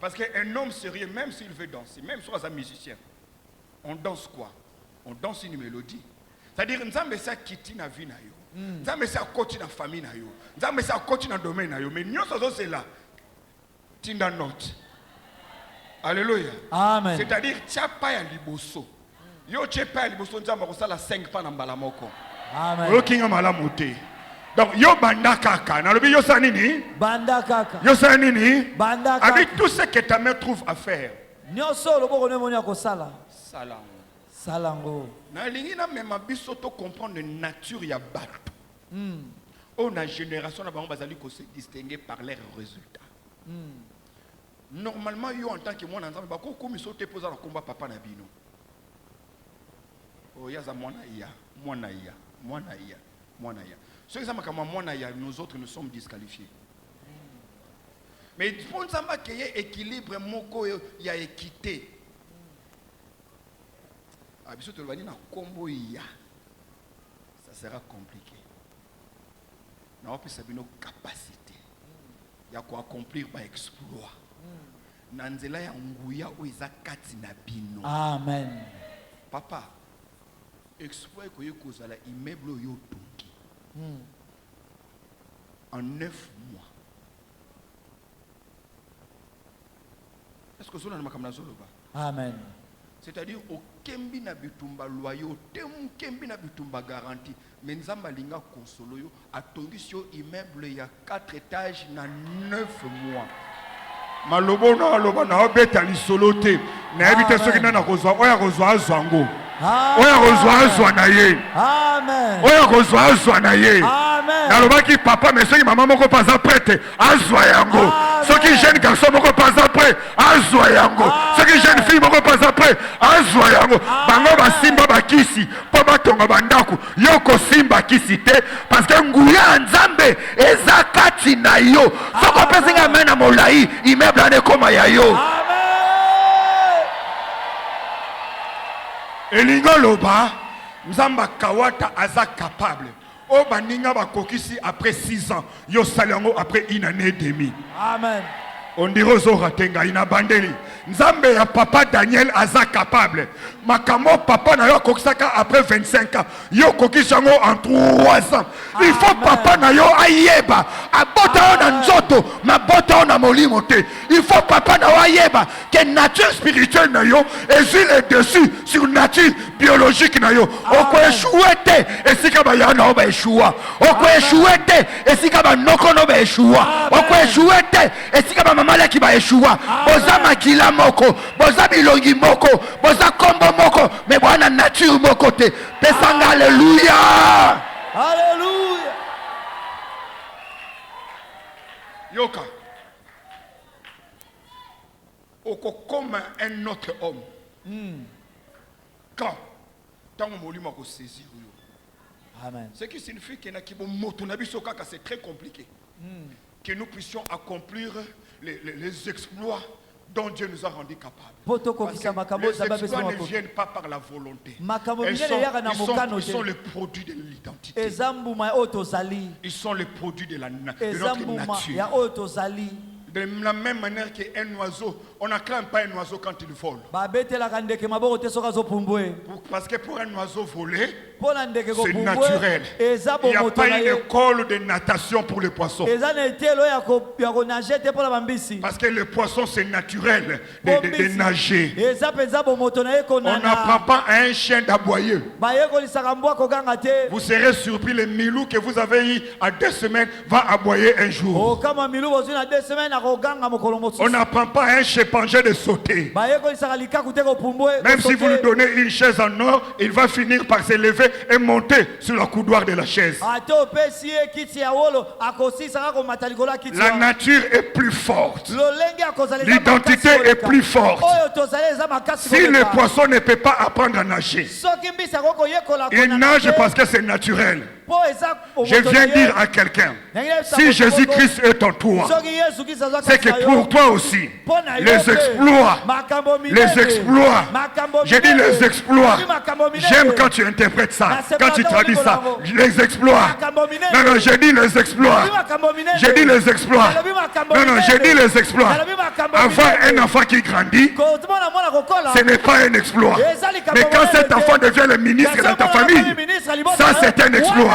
Parce qu'un homme sérieux, même s'il veut danser, même si on est musicien, on danse quoi? On danse une mélodie. C'est-à-dire, nous ça quitter na vie na yo. Nous ça côté na famille na yo. Nous ça côté na domaine na yo. Mais nous c'est là. Tinda note. Alléluia. Amen. C'est-à-dire, tu n'as pas à liboso. Yo tu n'as pas à liboso, tu as la 5 pas dans balamoko. Amen. Yo kinga malamote. Donc, yo banda kaka. Nalobi yo sa nini? Banda kaka. Yo sa nini? Banda kaka. Avec tout ce que ta mère trouve à faire. Nyoso lo boko nemoni akosala. Salango. Salango. Na lingi na même biso to comprendre la nature ya bato. On a génération na bango bazali ko se distinguer par leurs résultats. Normalement, yo en tant que moi, comme ils te posé le combat papa na bino. Oh, yaza mwana ya. Ceux qui savent mwana ya, nous autres nous sommes disqualifiés. Mais pour nous savoir qu'il y a équilibre, moko ya équité. Ah, biso to na combo ya. Ça sera compliqué. Na opi sabino capacité. Ya ko accomplir par exploit. Nanzela ya nguya oiza kati na bino. Amen. Papa, exploit ko yekozala immeuble yo toki. En 9 mois. Est-ce que cela n'a pas comme Amen. C'est-à-dire au kembi na bitumba loyauté, kembi na bitumba garantie. Mais nzamba linga konsolo yo atongi sur immeuble ya 4 étages na 9 mois. Malobo na aloba na obeta lisolo te na ebite soki na kozwa oya kozwa azwango oya kozwa azwa na ye amen oya kozwa azwa na ye amen naloba ki papa mais soki maman moko paza prête azwa yango soki jeune garçon moko paza prêt azwa yango soki jeune fille moko paza prêt azwa yango bango basimba bakisi po batonga bandako yo kosimba kisi te parce que nguya nzambe eza kati na yo soko pesinga mena molai immeuble ane koma ya yo elingo loba nzamba kawata aza capable o baninga bakokisi après 6 ans yo salango après 1 année et demie. Amen. On dirait aux oratenga ina bandeli nzambe ya papa Daniel aza capable makamo papa na yo kokisaka après 25 ans yo kokisango en 3 ans. Il faut papa na yo ayeba abota na nzoto mabota na molimo te. Il faut papa na yo ayeba que nature spirituelle na yo ezui le dessus sur nature biologique na yo. Oko échoué te esika ba ya na ba échoua. Oko échoué te esika ba noko no ba échoua. Oko échoué te esika ba mama qui va échouer. Boza makila moko, boza bilongi moko, boza kombo moko, mais bwana nature moko te. Pesanga alléluia. Alléluia. Yoka. Oko comme un autre homme. Quand tant molimo ko saisir yo. Amen. Ce qui signifie que na kibo moto na biso kaka c'est très compliqué. Que nous puissions accomplir les exploits dont Dieu nous a rendus capables. Parce que les exploits ne viennent pas par la volonté. Ils sont le produit de l'identité. Ils sont le produit de notre nature. De la même manière qu'un oiseau, on n'acclame pas un oiseau quand il vole. Parce que pour un oiseau voler, c'est naturel. Il n'y a pas une école de natation pour le poisson. Parce que le poisson, c'est naturel de nager. On n'apprend pas à un chien d'aboyer. Vous serez surpris, le milou que vous avez eu à 2 semaines va aboyer un jour. On n'apprend pas à un chimpanzé de sauter. Même si vous lui donnez une chaise en or, il va finir par se lever et monter sur le coudoir de la chaise. La nature est plus forte. L'identité est plus forte. Si le poisson ne peut pas apprendre à nager, il nage parce que c'est naturel. Je viens dire à quelqu'un, si Jésus-Christ est en toi, c'est que pour toi aussi, les exploits, j'ai dit les exploits, j'aime quand tu interprètes ça, quand tu traduis ça, les exploits, non, j'ai dit les exploits, j'ai dit les exploits, non, j'ai dit les exploits, avoir un enfant qui grandit, ce n'est pas un exploit, mais quand cet enfant devient le ministre dans ta famille, ça c'est un exploit.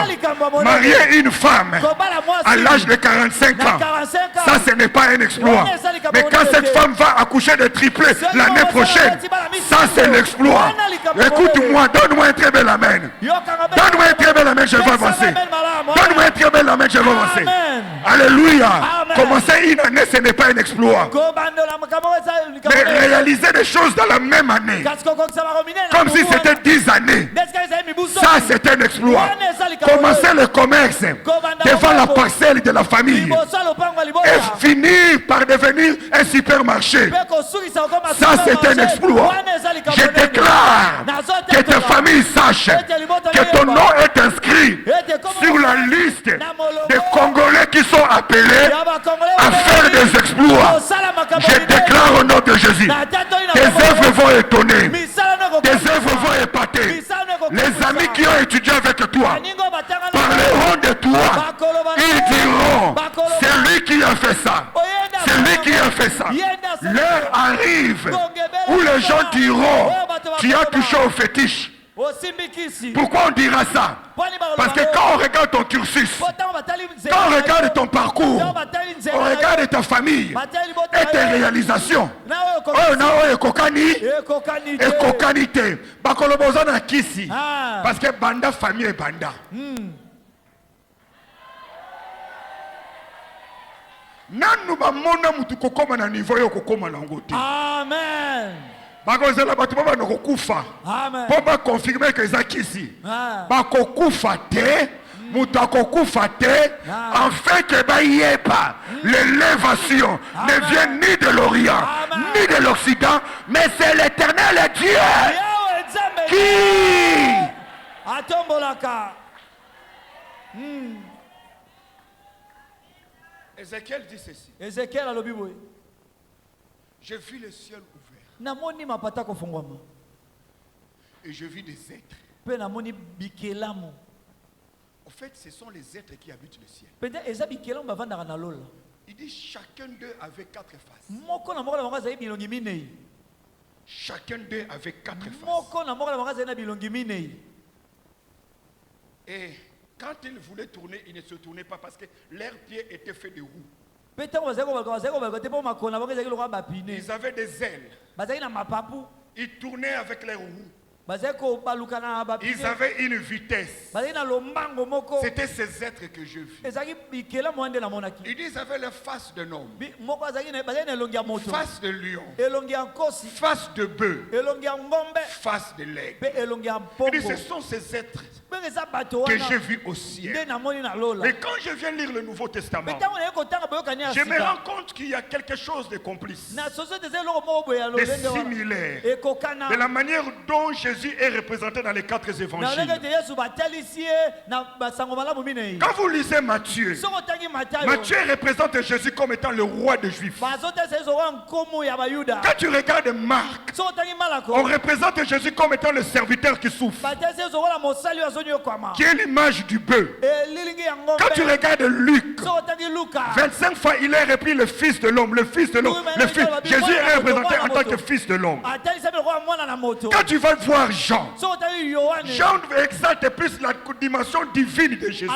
Marier une femme à l'âge de 45 ans, ça ce n'est pas un exploit. Mais quand cette femme va accoucher de triplés l'année prochaine, ça c'est l'exploit. Écoute-moi, donne-moi un très bel amen. Donne-moi un très bel amen, je vais avancer. Donne-moi un très bel amen, je vais avancer. Alléluia. Commencer une année, ce n'est pas un exploit. Mais réaliser des choses dans la même année, comme si c'était 10 années, ça c'est un exploit. Commencer le commerce devant la parcelle de la famille et finir par devenir un supermarché, ça c'est un exploit. Je déclare que ta famille sache que ton nom est inscrit sur la liste des Congolais qui sont appelés à faire des exploits. Je déclare au nom de Jésus, tes œuvres vont étonner, tes œuvres vont épater. Les amis qui ont étudié avec toi parleront de toi. Ils diront, c'est lui qui a fait ça. C'est lui qui a fait ça. L'heure arrive où les gens diront, tu as touché au fétiche. Pourquoi on dira ça? Parce que quand on regarde ton cursus, quand on regarde ton parcours, on regarde ta famille et tes réalisations, on kokani et kokanité. Bakolobozo na kisi. Parce que banda famille est banda. Nanu ba mona mutu kokoma na niveau yo kokoma na ngote. Amen. Bakozela batu baba no kokufa. Amen. Pour ba confirmer que za kisi. Ba kokufa te, mutu akokufa te, en fait que ba yepa l'élévation ne vient ni de l'Orient, ni de l'Occident, mais c'est l'Éternel Dieu qui atombolaka. Ézéchiel dit ceci. Ézéchiel a lobi boy. J'ai vu le ciel ouvert. Namoni mapata ko fongwama. Et je vis des êtres. Pe namoni bikelamu. En fait, ce sont les êtres qui habitent le ciel. Peut-être eza bikelamu bavanda na lola. Il dit chacun d'eux avait 4 faces. Moko na moko na moko za bilongi minei. Chacun d'eux avait 4 faces. Moko na moko na moko za bilongi minei. Et quand ils voulaient tourner, ils ne se tournaient pas parce que leurs pieds étaient faits de roues. Ils avaient des ailes. Ils tournaient avec leurs roues. Ils avaient une vitesse. C'était ces êtres que je vis. Ils disent qu'ils avaient la face d'un homme, face de lion, face de bœuf, face de l'aigle. Ils disent ce sont ces êtres que j'ai vus au ciel. Mais quand je viens lire le Nouveau Testament, je me rends compte qu'il y a quelque chose de complice, de similaire, de la manière dont Jésus est représenté dans les 4 évangiles. Quand vous lisez Matthieu, Matthieu représente Jésus comme étant le roi des Juifs. Quand tu regardes Marc, on représente Jésus comme étant le serviteur qui souffre, qui est l'image du bœuf. Quand tu regardes Luc, 25 fois il est repris le fils de l'homme, le fils de l'homme, le fils. Jésus est représenté en tant que fils de l'homme. Quand tu vas voir Jean, Jean exalte plus la dimension divine de Jésus.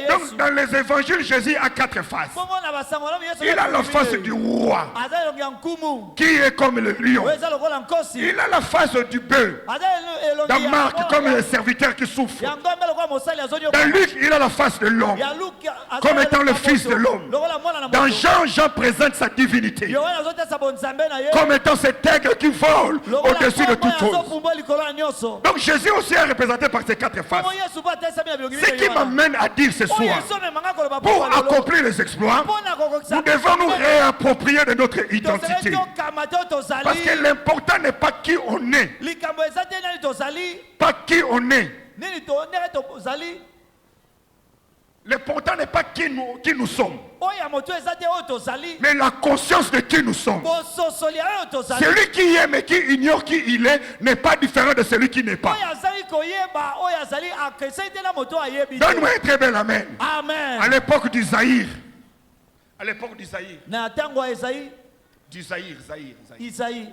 Donc dans les évangiles, Jésus a 4 faces. Il a la face du roi, qui est comme le lion. Il a la face du bœuf. Dans Marc, comme le serviteur qui souffre. Dans Luc, il a la face de l'homme, comme étant le fils de l'homme. Dans Jean, Jean présente sa divinité, comme étant cet aigle qui vole au-dessus de toute chose. Donc Jésus aussi est représenté par ces 4 faces. Ce qui m'amène à dire ce soir, pour accomplir les exploits, nous devons nous réapproprier de notre identité. Parce que l'important n'est pas qui on est, pas qui on est, L'important n'est pas qui nous sommes, mais la conscience de qui nous sommes. Celui qui aime et qui ignore qui il est n'est pas différent de celui qui n'est pas. Donne-moi un très bel amen. Amen. À l'époque d'Isaïe. Isaïe.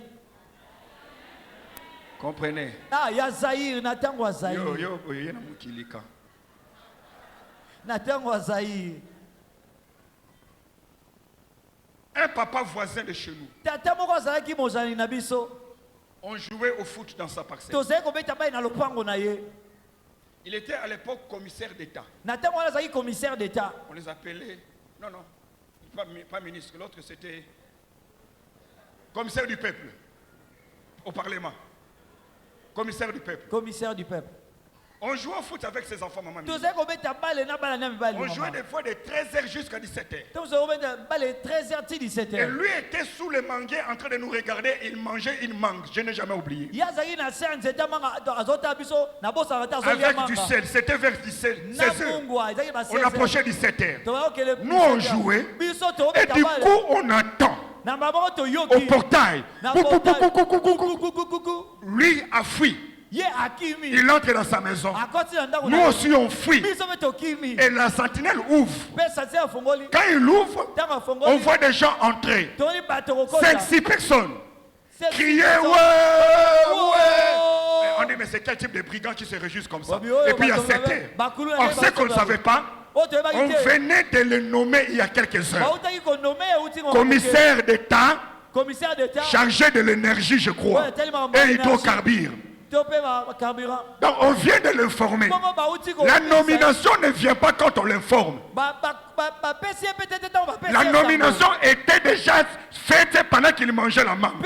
Comprenez. Ah, ya Zaïr, natangwa Zaïr. Natangwa Zaïr. Un papa voisin de chez nous. On jouait au foot dans sa parcelle. Il était à l'époque commissaire d'État. On les appelait. Non, pas ministre. L'autre c'était commissaire du peuple. Au Parlement. Commissaire du peuple. On jouait au foot avec ses enfants, maman. On jouait des fois de 13h jusqu'à 17h. Et lui était sous le manguier en train de nous regarder. Il mangeait une mangue. Je n'ai jamais oublié. Avec du sel. C'était vers 16h. On approchait 17h. Nous on jouait. Et du coup on attend. Au portail. Lui a fui. Il entre dans sa maison. Nous aussi on fuit. Et la sentinelle ouvre. Quand il ouvre, on voit des gens entrer. 5-6 personnes. Crier ouais. On dit mais c'est quel type de brigand qui se réjouissent comme ça? Et puis il y a 7 heures. On sait qu'on ne savait pas. On venait de le nommer il y a quelques heures. Commissaire d'État chargé de l'énergie, je crois, et hydrocarbures. Donc on vient de l'informer. La nomination ne vient pas quand on l'informe. La nomination était déjà faite pendant qu'il mangeait la mangue.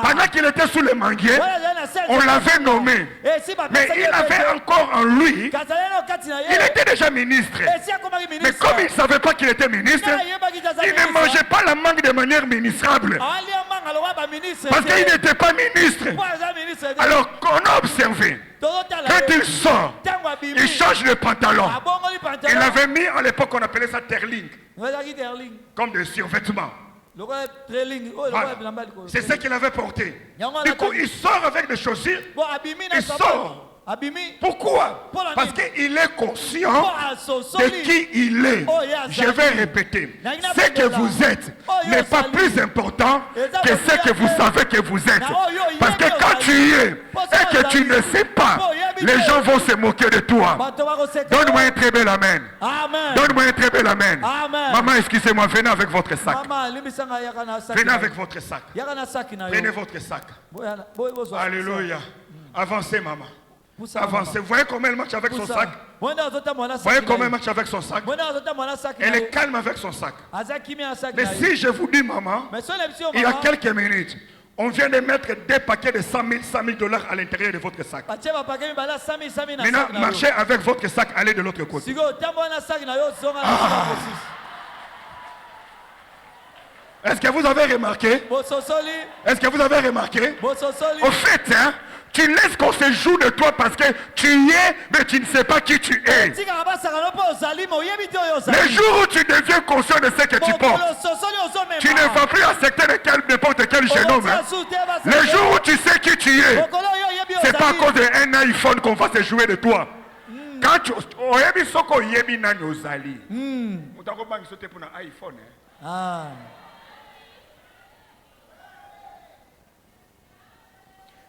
Pendant qu'il était sous le manguier, on l'avait nommé. Mais il avait encore en lui, il était déjà ministre. Mais comme il ne savait pas qu'il était ministre, il ne mangeait pas la mangue de manière ministrable. Parce qu'il n'était pas ministre. Alors qu'on a observé, quand il sort, il change le pantalon. Il avait mis à l'époque, on appelait ça terling, comme des survêtements. Voilà. C'est ce qu'il avait porté. Du coup, il sort avec des chaussures. Il sort. Pourquoi? Parce qu'il est conscient de qui il est. Je vais répéter. Ce que vous êtes n'est pas plus important que ce que vous savez que vous êtes. Parce que quand tu y es et que tu ne sais pas, les gens vont se moquer de toi. Donne-moi un très bel amen. Donne-moi un très bel amen. Maman, excusez-moi, venez avec votre sac. Venez avec votre sac. Prenez votre sac. Alléluia. Avancez, maman. Avancez. Vous voyez comment elle marche avec son sac? Vous voyez comment elle marche avec son sac? Elle est calme avec son sac. Mais si je vous dis, maman, il y a quelques minutes, on vient de mettre des paquets de 100 000 dollars à l'intérieur de votre sac. Maintenant, marchez avec votre sac, allez de l'autre côté. Est-ce que vous avez remarqué? Est-ce que vous avez remarqué? Au fait, hein, tu laisses qu'on se joue de toi parce que tu y es, mais tu ne sais pas qui tu es. Le jour où tu deviens conscient de ce que tu portes, tu ne vas plus accepter n'importe quel jeune homme. Hein. Le jour où tu sais qui tu es, c'est pas à cause d'un iPhone qu'on va se jouer de toi. Quand tu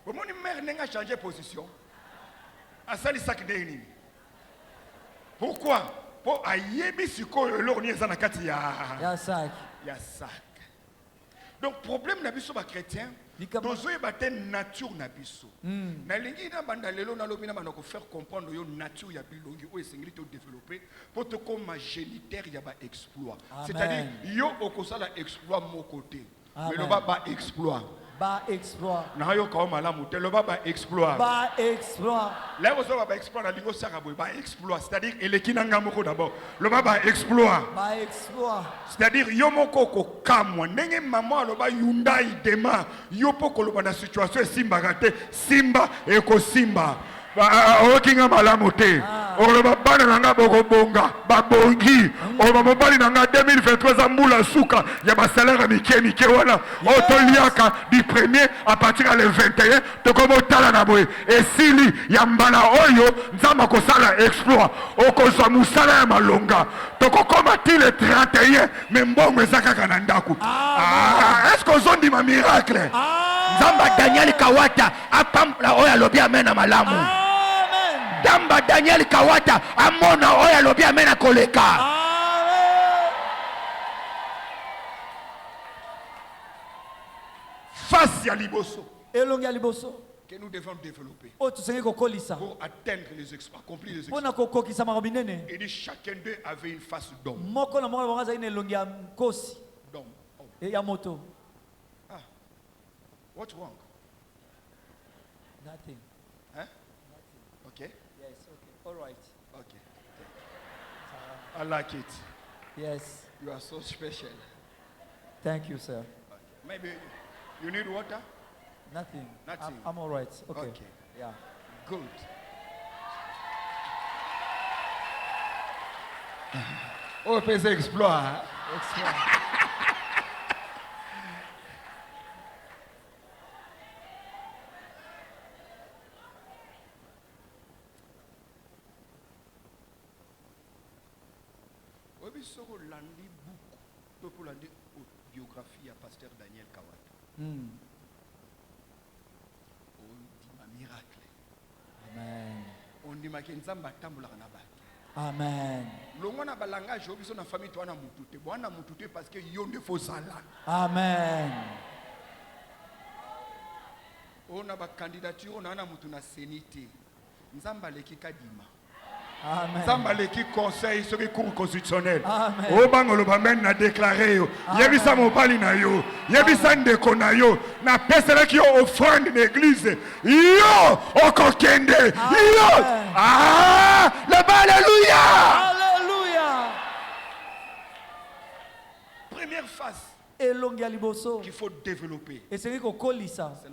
mon mère n'a changé de position. Pourquoi? Pour ayebi siko lorni ezana kati ya sac. Donc problème na biso ba chrétien, dozo yebate nature na biso. Na lingi na banda lelo na lobi na banda ko faire comprendre yo nature ya bilongi o esengeli to développer pour te comme géniteur ya ba exploit. C'est-à-dire yo okosala exploit mon côté. Mais le ba exploit. Ba exploit. Na yo ka malamu te lo ba exploit. Ba exploit. Là vous ba exploit na lingo saka boy ba exploit, c'est-à-dire eleki na ngamoko d'abord. Lo ba exploit. Ba exploit. C'est-à-dire yo moko ko kamwa ndenge maman lo ba Hyundai dema yo poko lo ba na situation simba gate simba e ko simba. Okinga malamu te oloba bana nanga bokobonga babongi oloba mobali nanga 2023 ambula suka ya basalaire mike wana otoliaka du 1er à partir à le 21 tokobotala na boye esili ya mbala oyo nzamba kosala exploit okozwa musala ya malonga tokokoma ti le 31 mais mbongo eza kaka na ndako. Est-ce que ozondima miracle nzamba Daniel Kawata apamla oyo alobi amena malamu. Damba Daniel Kawata amona oya lobi amena koleka. Face à liboso. Elongi ya liboso. Que nous devons développer. Pour atteindre les exploits, accomplir les exploits. Et dit chacun d'eux avait une face d'homme. D'homme. Et Yamoto. Ah. What's wrong? Nothing. Hein? Okay. Yes, okay. All right. Okay. I like it. Yes. You are so special. Thank you, sir. Okay. Maybe you need water? Nothing. Nothing. I'm all right. Okay. Okay. Yeah. Good. Oh, fais exploit. Exploit. Pour la biographie à pasteur Daniel Kawata. On dit ma miracle. Amen. On dit ma kenzamba tambula na ba. Amen. Longo na balanga jo biso na famille to na mutute. Bwana mutute parce que yo ne faut sala. Amen. On a ba candidature on a mutu na sénité. Nzamba leki kadima. Amen. Nzamba leki conseil sur le cours constitutionnel. Amen. O bangolo ba men na déclarer yo. Yebisa mobali na yo. Yebisa ndeko na yo. Na pesela ki yo offrande d'église. Yo okokende. Yo. Ah, le alléluia. Alléluia. Première face qu'il faut développer. Et c'est la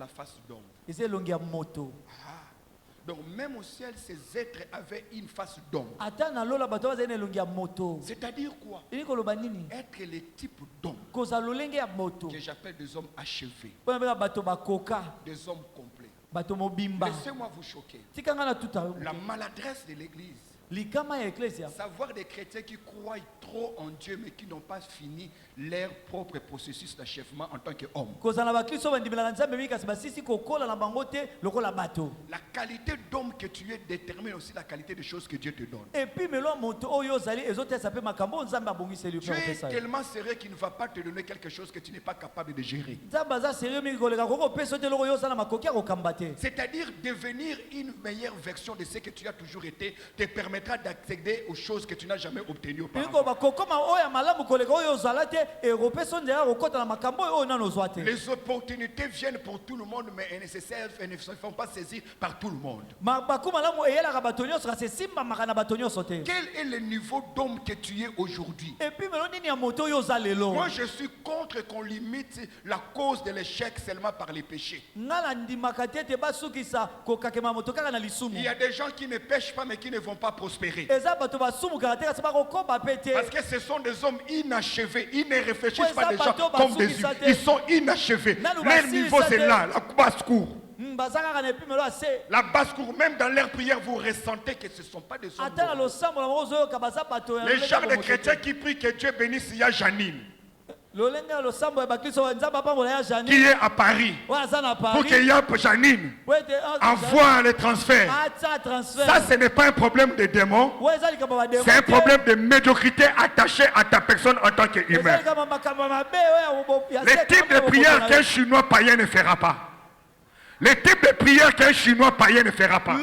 face d'homme. Et c'est moto. Donc même au ciel, ces êtres avaient une face d'homme. C'est-à-dire quoi? Être les types d'hommes que j'appelle des hommes achevés, des hommes complets. Laissez-moi vous choquer. La maladresse de l'église. Savoir des chrétiens qui croient trop en Dieu mais qui n'ont pas fini leur propre processus d'achèvement en tant qu'homme. La qualité d'homme que tu es détermine aussi la qualité des choses que Dieu te donne. Tu es tellement sérieux qu'il ne va pas te donner quelque chose que tu n'es pas capable de gérer. C'est-à-dire devenir une meilleure version de ce que tu as toujours été te permettra d'accéder aux choses que tu n'as jamais obtenues auparavant. Les opportunités viennent pour tout le monde, mais elles ne se font pas saisir par tout le monde. Quel est le niveau d'homme que tu es aujourd'hui? Moi, je suis contre qu'on limite la cause de l'échec seulement par les péchés. Il y a des gens qui ne pêchent pas, mais qui ne vont pas prospérer. Parce que ce sont des hommes inachevés. Ils ne réfléchissent pas des gens comme des yeux. Ils sont inachevés. Leur niveau c'est là, la basse-cour. La basse-cour, même dans leur prière, vous ressentez que ce ne sont pas des hommes. Les gens de chrétiens qui prient que Dieu bénisse, il y a Janine qui est à Paris pour qu'il y ait Janine envoie les transferts. Ça, ce n'est pas un problème de démon, c'est un problème de médiocrité attachée à ta personne en tant qu'humain. Le type de prière qu'un Chinois païen ne fera pas. Le type de prière qu'un Chinois païen ne fera pas.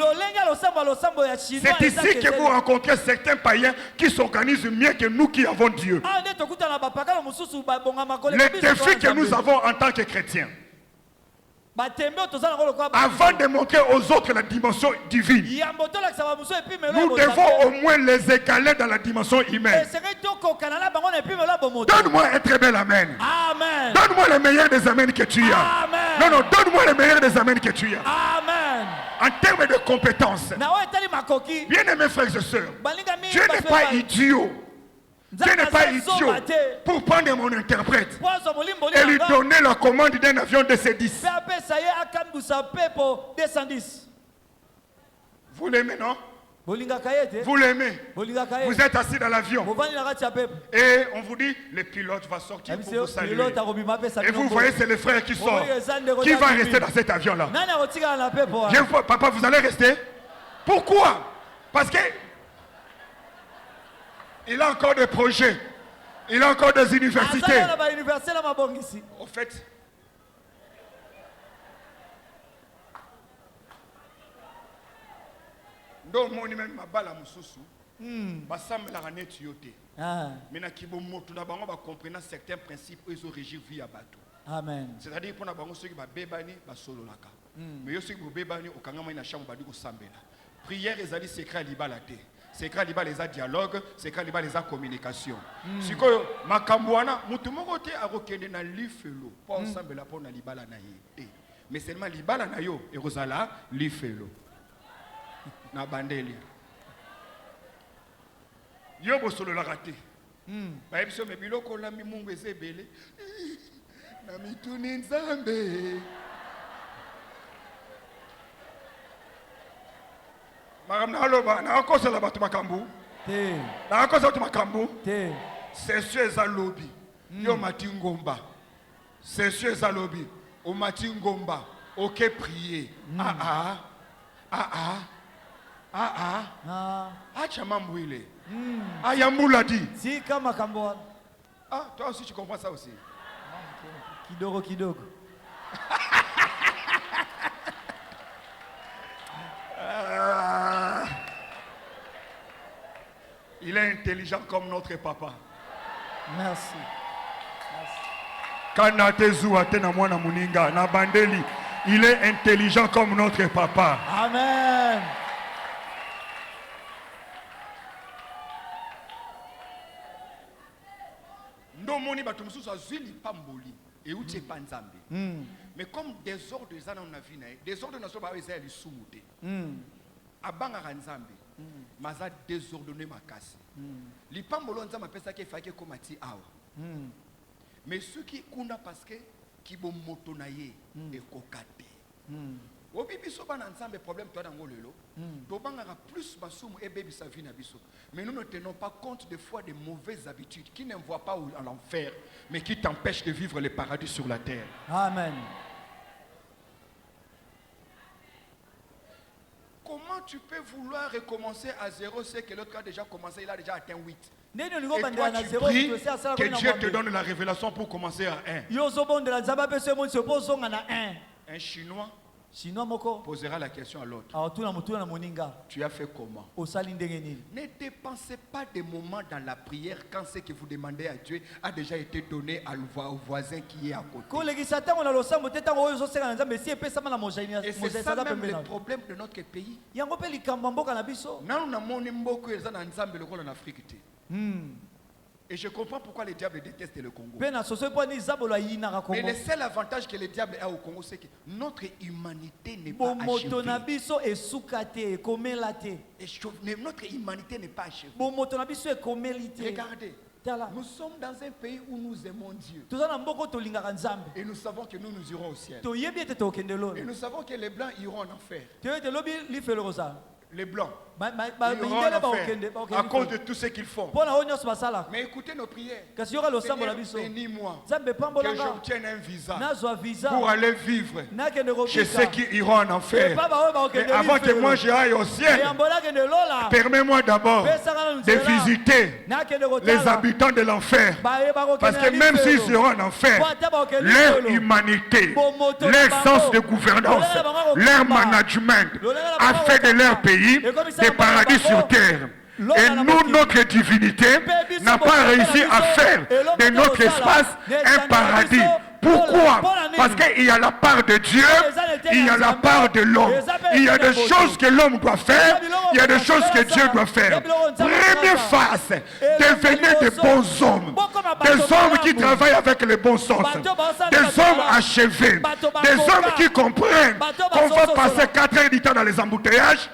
C'est ici que vous rencontrez certains païens qui s'organisent mieux que nous qui avons Dieu. Le défi que nous avons en tant que chrétiens, Avant de montrer aux autres la dimension divine, nous devons au moins les égaler dans la dimension humaine. Donne-moi un très bel amen. Amen. Donne-moi le meilleur des amens que tu as. Amen. Non, non, donne-moi le meilleur des amens que tu as. Amen. En termes de compétences, bien aimés frères et sœurs, Dieu n'est pas idiot. Dieu n'est pas idiot pour prendre mon interprète et lui donner la commande d'un avion de C-10. Vous l'aimez, non? Vous l'aimez. Vous êtes assis dans l'avion et on vous dit le pilote va sortir pour vous saluer. Et vous voyez, c'est le frère qui sort. Qui va rester dans cet avion-là? Papa, vous allez rester? Pourquoi? Parce que il a encore des projets. Il a encore des universités. Au fait, donc mon même ma balle à Moussousou, basam la ranée tioté. Mais na kibo moto na bango ba comprendre certains principes ils ont régir vie à bateau. Amen. C'est-à-dire pour na bango ceux qui ba bebani ba solo laka. Mais ceux qui ba bebani au kangama ina chambre ba diko sambela. Prière ezali secret libalate. Secret liba les dialogue, secret liba les communication. Si que makambwana mutu moko te akokende na lifelo pour ensemble la pour na libala na ye. Mais seulement libala na yo et rozala lifelo. Na bandeli. Yo bosolo la raté. Ba ebiso me biloko la mi mungu ezebele. Na mituni nzambe. C'est sûr Zalobi. Yo matingomba. C'est sûr Zalobi. O matingomba. Ok prier. Chamambouile. Yambouladi. Si kama kamboa. Ah, toi aussi tu comprends ça aussi. Kidogo kidogo. Il est intelligent comme notre papa. Merci. Il est intelligent comme notre papa. Amen. Mais comme désordre des années on a vu, désordre n'a pas été les soumouté. Abanga Nzambe. Maza désordonné ma casse. Les pambolons ça m'appelle ça qui fait que komati awa. Mais ceux qui kunda parce que qui bon motonaye et kokate. Au bibi soba na Nzambe problème toi dans lelo. To bangara plus basumu et baby sa vie na biso. Mais nous ne tenons pas compte des fois des mauvaises habitudes qui n'envoient pas à l'enfer mais qui t'empêchent de vivre le paradis sur la terre. Amen. Comment tu peux vouloir recommencer à zéro, c'est que l'autre a déjà commencé, il a déjà atteint 8. Et toi tu pries que Dieu te donne la révélation pour commencer à 1. Un Chinois posera la question à l'autre. Tu as fait comment? Ne dépensez pas des moments dans la prière quand ce que vous demandez à Dieu a déjà été donné au voisin qui est à côté. Et c'est ça même le problème de notre pays. Et je comprends pourquoi le diable déteste le Congo. Mais le seul avantage que le diable a au Congo, c'est que notre humanité n'est pas achevée. Notre humanité n'est pas achevée. Regardez, nous sommes dans un pays où nous aimons Dieu. Et nous savons que nous irons au ciel. Et nous savons que les Blancs iront en enfer. Les Blancs iront en enfer à cause de tout ce qu'ils font. Mais écoutez nos prières. Seigneur, bénis-moi que j'obtienne un visa pour aller vivre chez ceux qui iront en enfer. Mais avant que moi j'aille au ciel, permets-moi d'abord de visiter les habitants de l'enfer. Parce que même s'ils seront en enfer, leur humanité, leur sens de gouvernance, leur management a fait de leur pays des paradis sur terre. Et nous, notre divinité n'a pas réussi à faire de notre espace un paradis Pourquoi? Parce qu'il y a la part de Dieu, il y a la part de l'homme. Il y a des choses que l'homme doit faire, il y a des choses que Dieu doit faire. Première phase, devenez des bons hommes. Des hommes qui travaillent avec le bon sens. Des hommes achevés. Des hommes qui comprennent qu'on va passer 4 heures du temps dans les embouteillages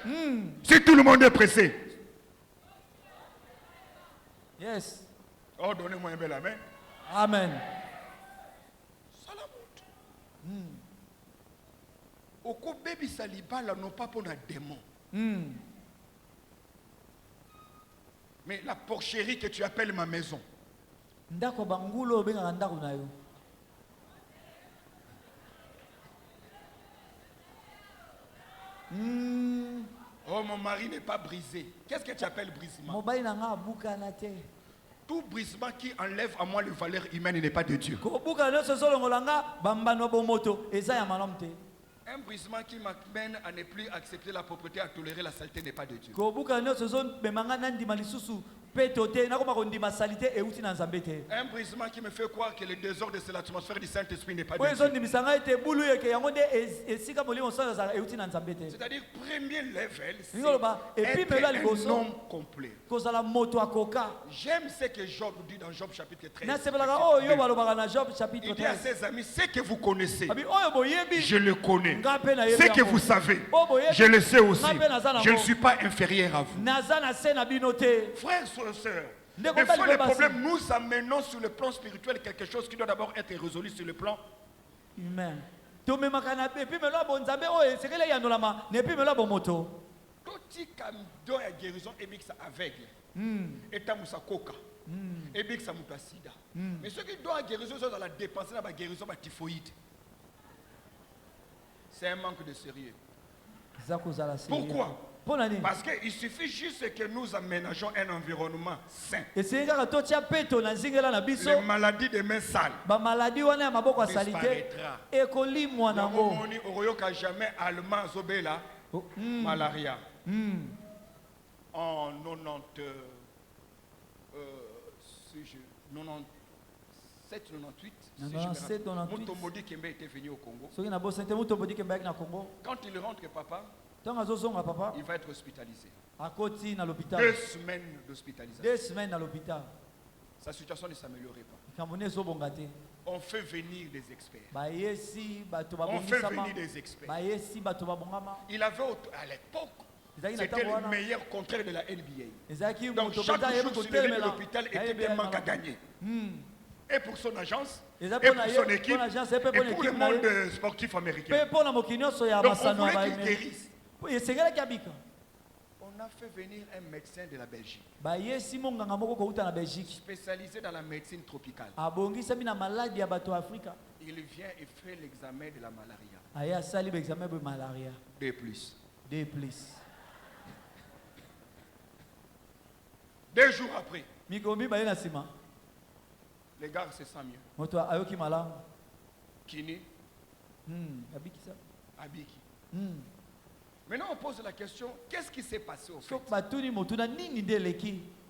si tout le monde est pressé. Yes. Oh, donnez-moi un bel amen. Amen. Oko baby salibala non pas pour un démon. Mais la porcherie que tu appelles ma maison. Ndako bangulo benga ndako na yo. Oh, mon mari n'est pas brisé. Qu'est-ce que tu appelles brisement? Tout brisement qui enlève à moi les valeurs humaines n'est pas de Dieu. Un brisement qui m'amène à ne plus accepter la propreté, à tolérer la saleté n'est pas de Dieu. Un brisement qui me fait croire que le désordre de l'atmosphère du Saint-Esprit n'est pas de Dieu. C'est-à-dire, premier level, c'est être un homme complet. J'aime ce que Job dit dans Job chapitre 13. Il dit à ses amis, ce que vous connaissez, je le connais. Ce que vous savez, je le sais aussi. Je ne suis pas inférieur à vous. Frères, sœurs, des fois les problèmes nous amenons sur le plan spirituel quelque chose qui doit d'abord être résolu sur le plan humain. guérison et mix aveugle et tamusa coca et mix amuta sida. Mais ceux qui doivent guérison sont dans la dépense dans la guérison typhoïde. C'est un manque de sérieux. Pourquoi? Parce qu'il suffit juste que nous aménageons un environnement sain. Les maladies de mains sales disparaîtra. Jamais allemand zobela malaria. En 97, 98, Mutomodi Kembe était venu au Congo. Quand il rentre, papa, il va être hospitalisé. 2 semaines d'hospitalisation. 2 semaines à l'hôpital. Sa situation ne s'améliorait pas. On fait venir des experts. On fait venir des experts. Il avait à l'époque, c'était le meilleur contraire de la NBA. Donc chaque jour qu'il est venu à l'hôpital était un manque à gagner. Et pour son agence, et pour son équipe, et pour le monde sportif américain. Donc on voulait qu'il guérisse. On a fait venir un médecin de la Belgique, spécialisé dans la médecine tropicale. Il vient et fait l'examen de la malaria. 2+. 2 jours après, les gars se sentent mieux. Kini, Abiki. Maintenant, on pose la question, qu'est-ce qui s'est passé au fait?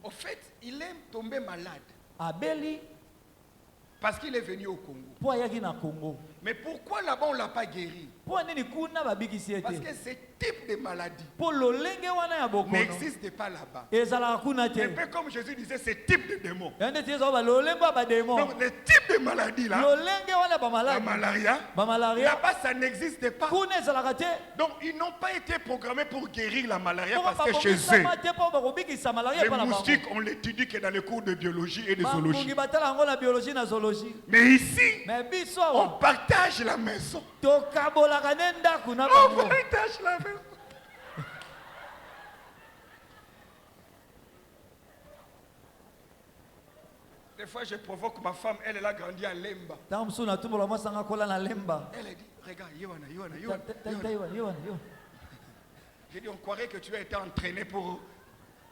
Au fait, il est tombé malade. Parce qu'il est venu au Congo. Mais pourquoi là-bas on ne l'a pas guéri? Parce que ce type de maladie n'existe pas là-bas. Un peu comme Jésus disait, ce type de démon. Donc le type de maladie là, la malaria, là-bas ça n'existe pas. Donc ils n'ont pas été programmés pour guérir la malaria parce que chez eux, les moustiques on l'étudie que dans les cours de biologie et de zoologie. Mais ici, on partage la maison. On partage la maison. Des fois, je provoque ma femme, elle a grandi à Lemba. Elle a dit, regarde, Yohana. J'ai dit, on croirait que tu as été entraîné pour...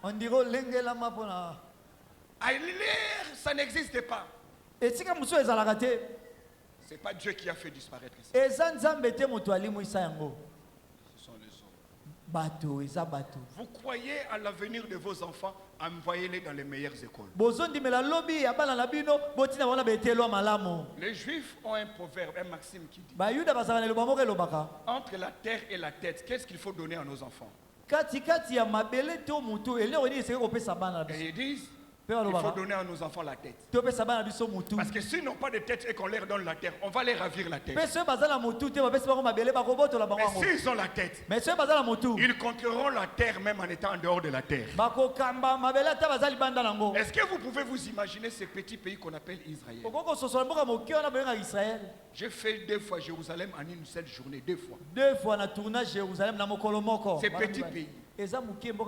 On dirait ça n'existe pas. C'est pas Dieu qui a fait disparaître ça. Ce sont les hommes. Vous croyez à l'avenir de vos enfants, envoyez-les dans les meilleures écoles. Les Juifs ont un proverbe, un maxime qui dit entre la terre et la tête, qu'est-ce qu'il faut donner à nos enfants? Et ils disent il faut donner à nos enfants la tête. Parce que s'ils n'ont pas de tête et qu'on leur donne la terre, on va les ravir la tête. Mais s'ils ont la tête, ils conquerront la terre même en étant en dehors de la terre. Est-ce que vous pouvez vous imaginer ce petit pays qu'on appelle Israël? J'ai fait 2 fois Jérusalem en une seule journée, 2 fois. 2 fois na tournage Jérusalem na mokolo moko. Ce petit pays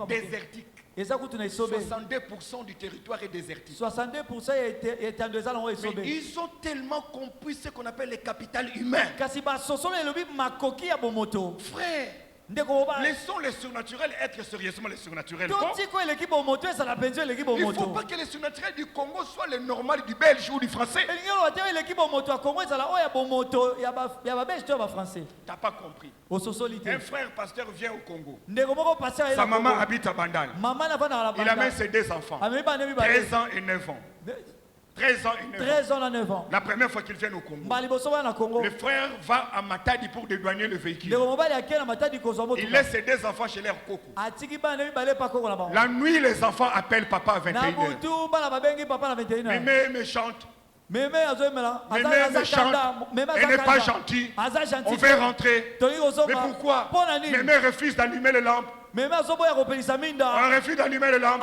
désertique. 62% du territoire est désertique. 62% est en désert. Mais ils ont tellement compris ce qu'on appelle les capitales humaines. Frère, laissons les surnaturels être sérieusement les surnaturels. Il ne faut pas que les surnaturels du Congo soient les normales du Belge ou du Français. Tu n'as pas compris. Un frère pasteur vient au Congo. Sa maman habite à Bandal. Il amène ses 2 enfants. 13 ans et 9 ans. 13 ans et 9 ans. La première fois qu'ils viennent au Congo, le frère va à Matadi pour dédouaner le véhicule. Il laisse ses 2 enfants chez leur coco. La nuit, les enfants appellent papa à 21h. Mémé me chante. Mémé me chante. Elle n'est pas gentille. On veut rentrer. Mais pourquoi? Mémé refuse d'allumer les lampes. On refuse d'allumer les lampes.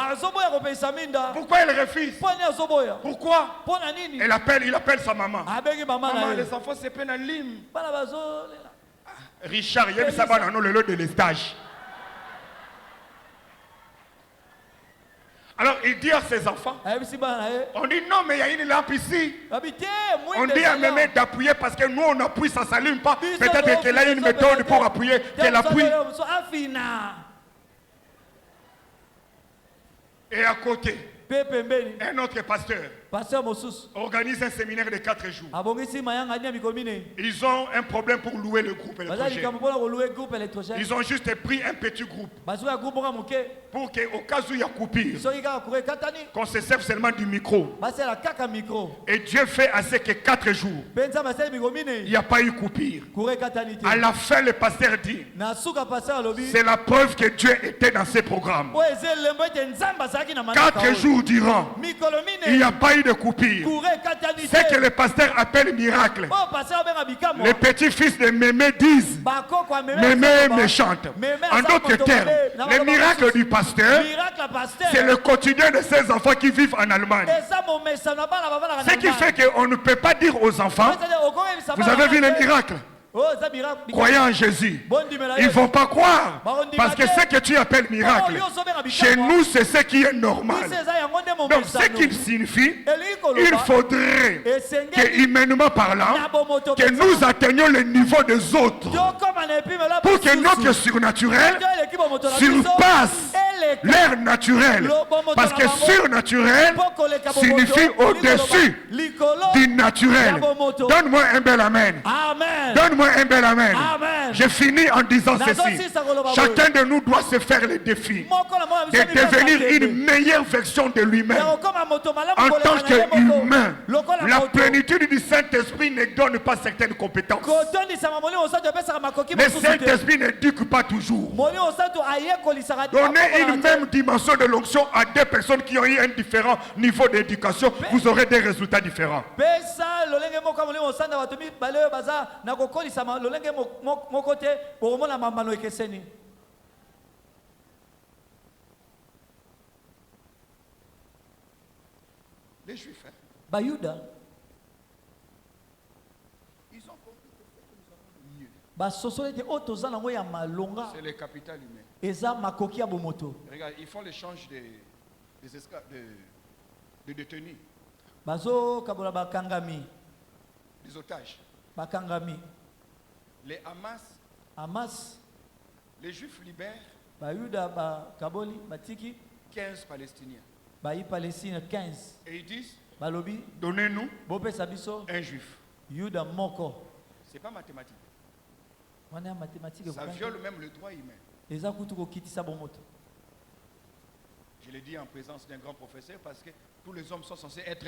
Pourquoi elle refuse? Pourquoi? Il appelle sa maman. Maman, les enfants se plaignent en ligne. Richard, il y a le lot de l'estage. Alors il dit à ses enfants, on dit non mais il y a une lampe ici. On dit à Mémé d'appuyer parce que nous on appuie, ça ne s'allume pas. Peut-être qu'elle a une méthode pour appuyer, qu'elle appuie. Et à côté, un autre pasteur organise un séminaire de 4 jours. Ils ont un problème pour louer le groupe électrogène. Ils ont juste pris un petit groupe pour qu'au cas où il y a coupure, qu'on se serve seulement du micro. Et Dieu fait à ce que 4 jours, il n'y a pas eu coupure. À la fin, le pasteur dit, c'est la preuve que Dieu était dans ces programmes. 4 jours durant, il n'y a pas eu de coupure. C'est que le pasteur appelle miracle. Les petits-fils de Mémé disent, Mémé est méchante. En d'autres termes, le miracle du pasteur, c'est le quotidien de ces enfants qui vivent en Allemagne. Ce qui fait qu'on ne peut pas dire aux enfants, vous avez vu le miracle? Croyant en Jésus, ils ne vont pas croire parce que ce que tu appelles miracle, chez nous c'est ce qui est normal. Donc ce qu'il signifie, il faudrait que humainement parlant, que nous atteignions le niveau des autres pour que notre surnaturel surpasse l'air naturel. Parce que surnaturel signifie au-dessus du naturel. Donne-moi un bel amen. Donne-moi un bel amen. Je finis en disant ceci. Chacun de nous doit se faire le défi de devenir une meilleure version de lui-même. En tant qu'humain, la plénitude du Saint-Esprit ne donne pas certaines compétences. Le Saint-Esprit n'éduque pas toujours. Donnez une même dimension de l'onction à 2 personnes qui ont eu un différent niveau d'éducation, vous aurez des résultats différents. Les Juifs, Bayuda, ils ont compris que ce que nous avons de mieux, c'est les capitales humaines. Regarde, ils font l'échange des détenus, des otages. Les Hamas, les Juifs libèrent 15 Palestiniens. Et ils disent, donnez-nous un Juif. C'est pas mathématique. Ça viole même le droit humain. Je l'ai dit en présence d'un grand professeur parce que tous les hommes sont censés être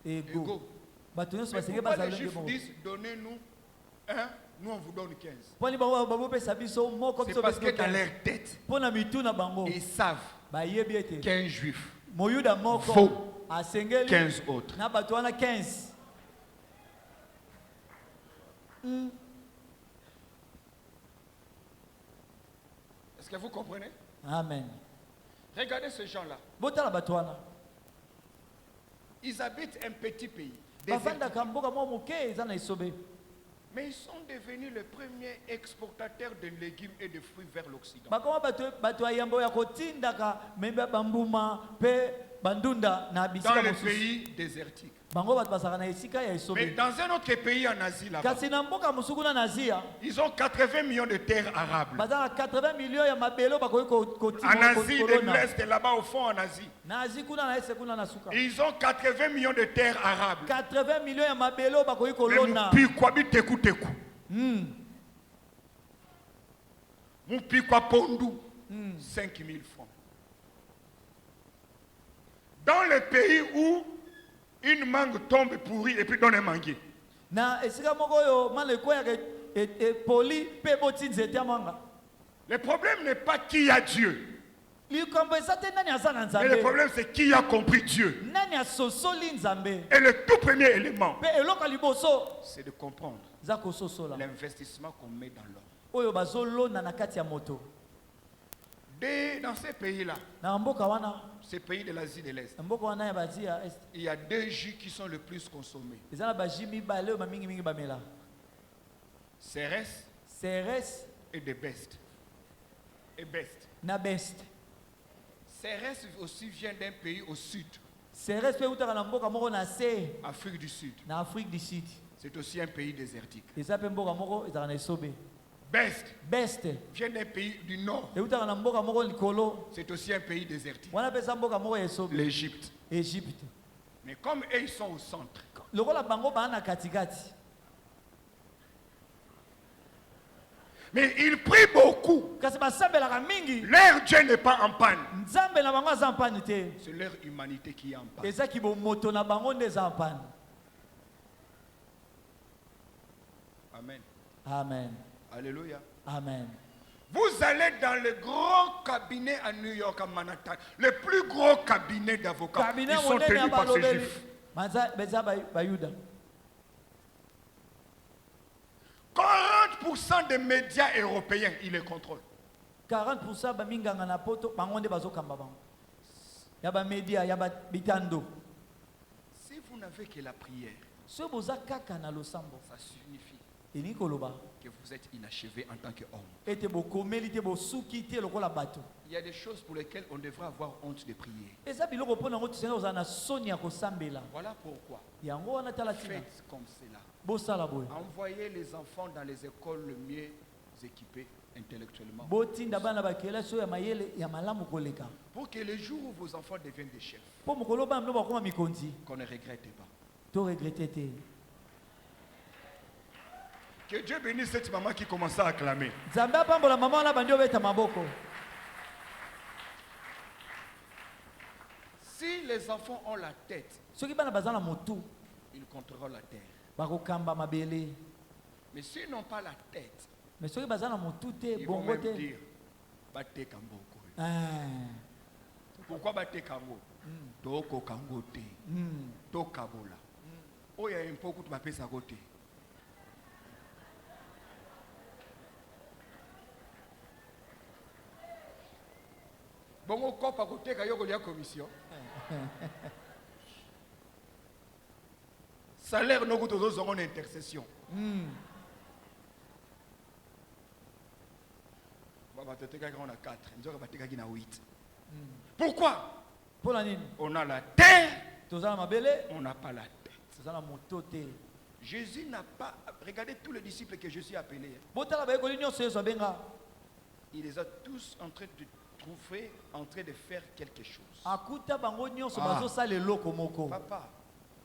égaux. Mais pourquoi les Juifs disent donnez-nous 1, nous on vous donne 15? C'est parce que dans leur tête, ils savent qu'un Juif vaut 15 autres. Est-ce que vous comprenez? Amen. Regardez ces gens-là. Ils habitent un petit pays. Mais ils sont devenus les premiers exportateurs de légumes et de fruits vers l'Occident. Dans les pays désertiques. Mais dans un autre pays en Asie, là-bas, ils ont 80 millions de terres arables. En Asie de l'Est, là-bas au fond en Asie, ils ont 80 millions de terres arables. Mais Mupikwa Pondu, 5 000 francs. Dans les pays où une mangue tombe pourrie et puis donne un manguier. Le problème n'est pas qui a Dieu. Mais le problème c'est qui a compris Dieu. Et le tout premier élément, c'est de comprendre l'investissement qu'on met dans l'homme. Dans ces pays-là, ces pays de l'Asie de l'Est, il y a 2 jus qui sont le plus consommés. Cérès et de Best. Et Best. Cérès aussi vient d'un pays au sud. Afrique du Sud. C'est aussi un pays désertique. Best vient d'un pays du nord. C'est aussi un pays désertique. L'Égypte. Mais comme eux ils sont au centre, mais ils prient beaucoup. Leur Dieu n'est pas en panne. C'est leur humanité qui est en panne. Amen. Amen. Alléluia. Amen. Vous allez dans le grand cabinet à New York, à Manhattan, le plus gros cabinet d'avocats. Ils sont tenus par ces juifs. 40% des médias européens, ils les contrôlent. 40% baminganga na poto bangonde bazokamba bango. Yaba média, yaba bitando. Si vous n'avez que la prière, ça signifie que vous êtes inachevé en tant qu'homme. Il y a des choses pour lesquelles on devrait avoir honte de prier. Voilà pourquoi faites comme cela. Envoyez les enfants dans les écoles les mieux équipées intellectuellement. Pour que le jour où vos enfants deviennent des chefs, qu'on ne regrette pas. Que Dieu bénisse cette maman qui commençait à acclamer. Si les enfants ont la tête, ils contrôleront la terre. Mais s'ils n'ont pas la tête, ils vont même dire Bate Kamboko. Pourquoi Bate Kambo? Toko Kangote. Tokabola. Oya un peu que tu m'appelles ça côté. Bon, au corps à côté, quand il y a une commission. Salaire, nous avons une intercession. On a 4, on a 8. Pourquoi? On a la terre, on n'a pas la tête. Jésus n'a pas. Regardez tous les disciples que Jésus a appelés. Il les a tous en train de trouver, en train de faire quelque chose. Papa,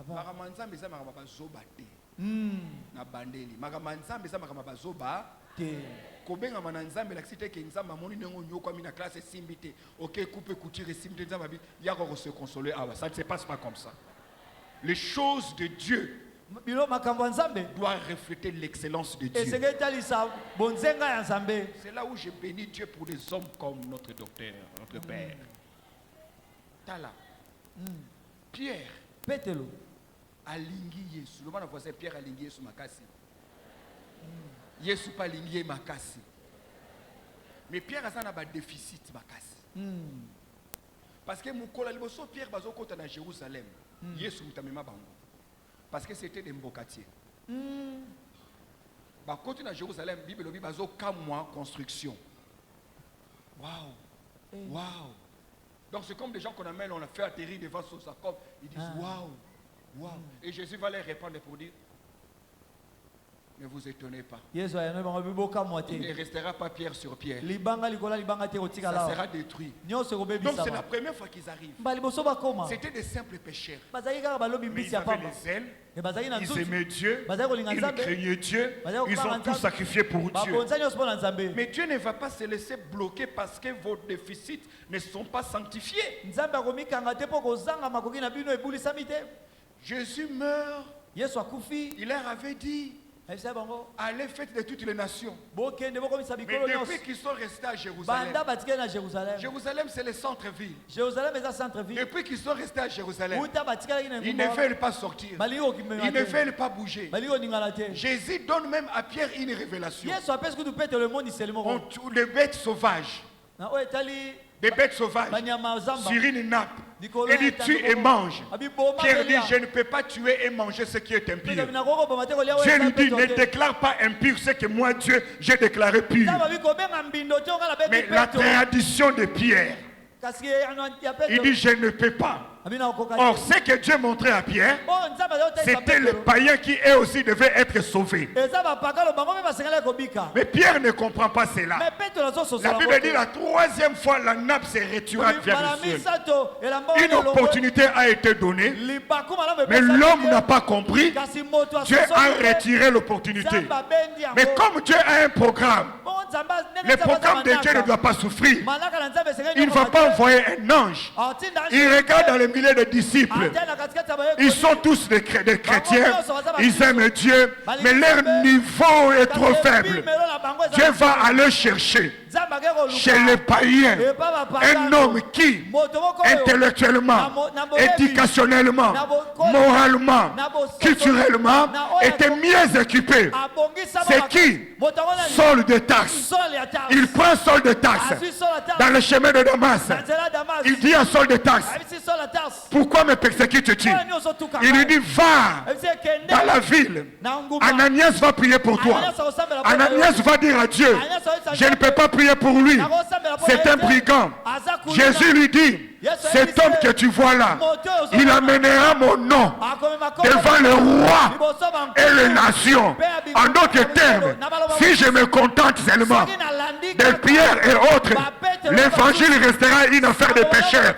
Maramanza meza marabazoba te. Na bandeli. Maramanza meza marabazoba kobenga mananzambe la cité que nzamba moni nengo nyoko mina classe simbité OK coupe couture simbité nzamba bi ya ko se consoler ça ne se passe pas comme ça. Les choses de Dieu doivent refléter l'excellence de Dieu. C'est là où je bénis Dieu pour des hommes comme notre docteur, notre père. Tala. Pierre. Petelo. Alingi Yesu. Le monde voisin Pierre alingi Yesu makasi. Yesu pas alingi makasi. Mais Pierre a un déficit makasi. Parce que mukola liboso Pierre bazo kota na Jérusalem. Yesu mutamema bango. Parce que c'était des mbokatiers. Bah quand on à Jérusalem, Bible lobi bazo kamwa construction. Waouh. Waouh. Donc c'est comme des gens qu'on amène, on a fait atterrir devant son sarcome, ils disent waouh. Waouh. Et Jésus va leur répondre pour dire ne vous étonnez pas. Il ne restera pas pierre sur pierre. Ça sera détruit. Donc c'est la première fois qu'ils arrivent. C'était des simples pécheurs. Mais ils avaient les ailes. Ils aimaient Dieu. Ils craignaient Dieu. Ils ont tout sacrifié pour Dieu. Mais Dieu ne va pas se laisser bloquer parce que vos déficits ne sont pas sanctifiés. Jésus meurt. Il leur avait dit allez faites de toutes les nations. Mais depuis qu'ils sont restés à Jérusalem, Jérusalem c'est le centre-ville. Depuis qu'ils sont restés à Jérusalem, ils ne veulent pas sortir. Ils ne veulent pas bouger. Jésus donne même à Pierre une révélation. On tue les bêtes sauvages. Des bêtes sauvages sur une nappe. Il dit tue et mange. Pierre dit je ne peux pas tuer et manger ce qui est impur. Dieu lui dit ne déclare pas impur ce que moi Dieu j'ai déclaré pur. Mais la tradition de Pierre, il dit je ne peux pas. Or, ce que Dieu montrait à Pierre, c'était les païens qui eux aussi devaient être sauvés. Mais Pierre ne comprend pas cela. La Bible dit la troisième fois la nappe s'est retirée vers le ciel. Une opportunité a été donnée, mais l'homme n'a pas compris. Dieu a retiré l'opportunité. Mais comme Dieu a un programme, le programme de Dieu ne doit pas souffrir. Il ne va pas envoyer un ange. Il regarde dans les milliers de disciples. Ils sont tous des chrétiens. Ils aiment Dieu. Mais leur niveau est trop faible. Dieu va aller chercher chez les païens un homme qui, intellectuellement, éducationnellement, moralement, culturellement, était mieux équipé. C'est qui? Saul de Tarse. Il prend Saul de Tarse dans le chemin de Damas. Il dit à Saul de Tarse, pourquoi me persécutes-tu? Il lui dit, va dans la ville. Ananias va prier pour toi. Ananias va dire à Dieu, je ne peux pas prier pour lui. C'est un brigand. Jésus lui dit, cet homme que tu vois là, il amènera mon nom devant le roi et les nations. En d'autres termes, si je me contente seulement des pierres et autres, l'évangile restera une affaire de pécheurs,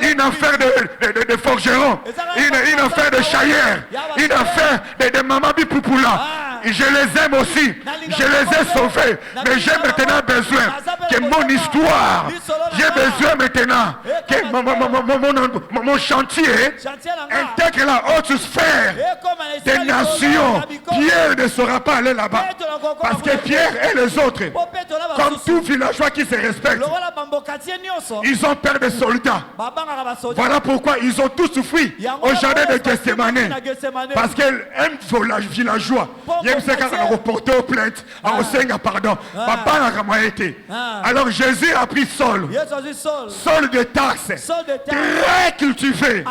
une affaire de forgerons, une affaire de chailleurs, une affaire de mamabi poupoula. Je les aime aussi, je les ai sauvés, mais j'ai maintenant besoin que mon histoire, j'ai besoin maintenant que mon chantier intègre la haute sphère des nations. Pierre ne sera pas aller là-bas, parce que Pierre et les autres, comme tout villageois qui se respecte, ils ont peur des soldats. Voilà pourquoi ils ont tous fui au jardin de Gethsemane, parce qu'un villageois, il y a reporté aux plaintes, à Osenga, pardon. Alors Jésus a pris Saul, Saul de Tarse, très cultivé.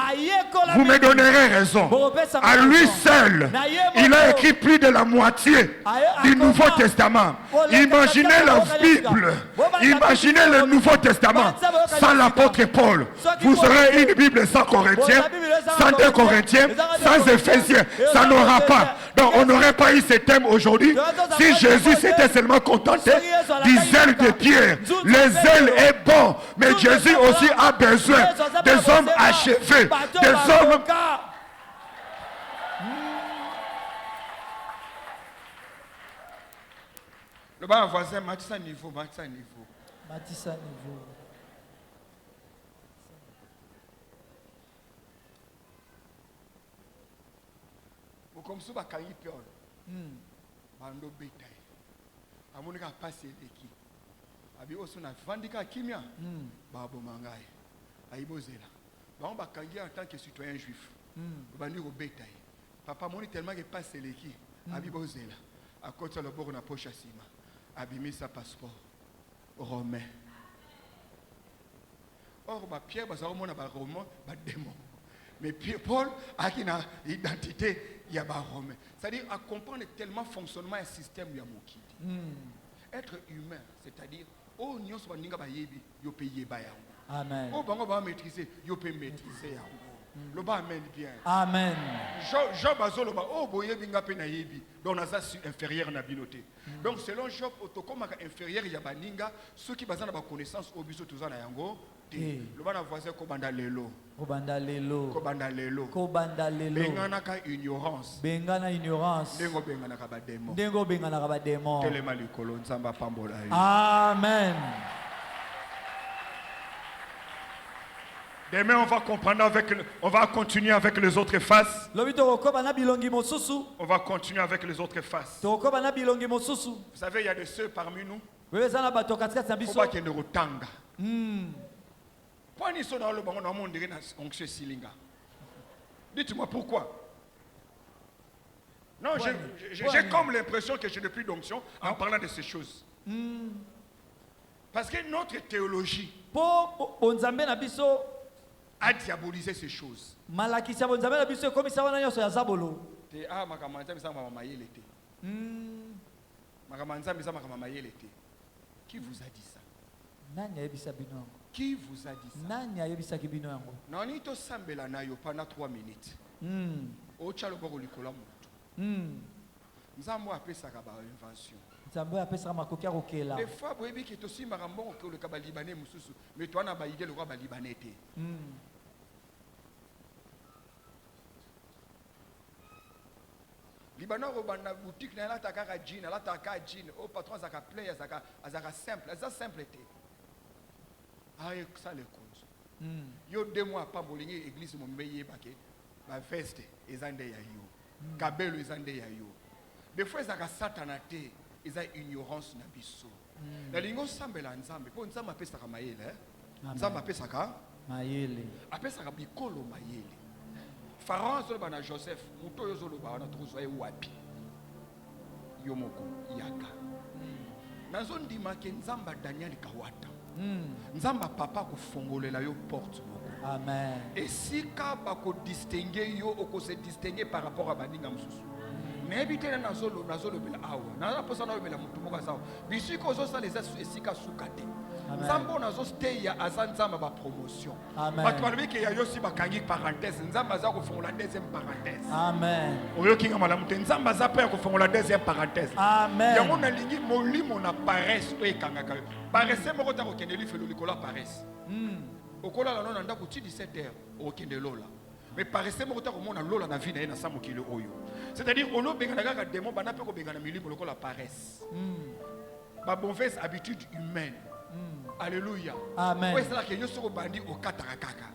Vous me donnerez raison. À lui seul, il a écrit plus de la moitié du Nouveau Testament. Imaginez la Bible, imaginez le Nouveau Testament sans l'apôtre Paul. Vous aurez une Bible sans Corinthiens, sans 2 Corinthiens, sans Éphésiens. Ça n'aura pas. Donc on n'aurait pas eu ce thème aujourd'hui si Jésus s'était seulement contenté des ailes de Pierre. Les ailes est bon, mais Jésus aussi a besoin des hommes achevés, des hommes. Le bas voisin, matissa niveau, matissa niveau. Matissa niveau. Vous comme ça, quand il piole. Bando betaille. Amonika passe l'équipe. Abi osuna vandika kimia. Babo mangai. Aibozela. Ba ba kangi en tant que citoyen juif. Bandi au bétail. Papa moni tellement que passe l'équipe. Abi bozela. À côté le bord na poche sima. Abi mis sa passeport romain. Or ba Pierre ba ça mona ba romain ba démon. Mais Paul a une identité, il y a un romain. C'est-à-dire à comprendre tellement fonctionnement et système il y a être humain, c'est-à-dire oh nous sommes ninga ba yebi yo payer ba yango. Amen. Oh bango ba maîtriser yo peut maîtriser yango. Le ba amen bien. Amen. Job azolo ba oh boyebi nga pe na yebi donc na ça inférieur na binoté. Donc selon Job otokoma inférieur ya baninga ceux qui bazana ba connaissance au biso tozana yango. Le bana voisin kobanda lelo. Kobanda lelo. Kobanda lelo. Kobanda lelo. Bengana ka ignorance. Bengana ignorance. Dengo bengana ka ba démon. Dengo bengana ka ba démon. Telema likolo nzamba pambola yo. Amen. Demain on va comprendre on va continuer avec les autres faces. On va continuer avec les autres faces. Vous savez, il y a des ceux parmi nous. Faut pas qu'il ne retanga. Dites-moi pourquoi. Non, j'ai comme l'impression que je n'ai plus d'onction en parlant de ces choses. Parce que notre théologie a diabolisé ces choses. Qui vous a dit ça? Qui vous a dit ça? Non, ni to sambela na yo pendant 3 minutes. O chalo boko likola mutu. Nzambo apesaka ba invention. Des fois, vous voyez que tu aussi marambon que le Kabalibanais mususu, mais toi na ba idée le roi Balibanais té. Libanon robanda boutique na la takaka jean, la takaka jean, au patron zaka play azaka simple, ça simple té. Ah ça les causes. Yo 2 mois pas bolingi église mo mbeye baké, ba veste ezande ya yo. Kabelo ezande ya yo. Des fois zaka satana té, eza ignorance na biso. Na lingo sambela nzambe, po nzambe apesaka mayele, nzambe apesaka mayele. Apesaka bikolo mayele. Pharaon zolo bana Joseph, muto yo zolo bana trozoye wapi. Yomoko yaka. Nazo ndima ke nzamba Daniel kawata. Nzamba papa ko fongolela yo porte moko. Amen. Et si ka ba ko distinguer yo oko se distinguer par rapport à baninga mususu. N'habitez na nazolo bela awa. Na posa na bela mutu moko sawa. Bisiko zo sa les esika sukate. Nzambo nazo stay ya azanzamba ba promotion. Amen. Batwalbi ke ya yo si bakangi parenthèse, nzamba za ko fongola deuxième parenthèse. Amen. Oyo kinga malamu te nzamba za pa ko fongola deuxième parenthèse. Amen. Yango na lingi molimo na paresse o ekangaka yo. Paresse moko ta ko kendeli felo likola paresse. Okola la nona ndako ti 17h o kende lola. Mais paresse moko ta ko mona lola na vie na ye na samokilo oyo. C'est-à-dire on a bengana kaka démon bana pe ko bengana milimo lokola paresse. Ba mauvaise habitude humaine. Alléluia. Amen. Ouais, c'est là que yo soko bandi au katarakaka.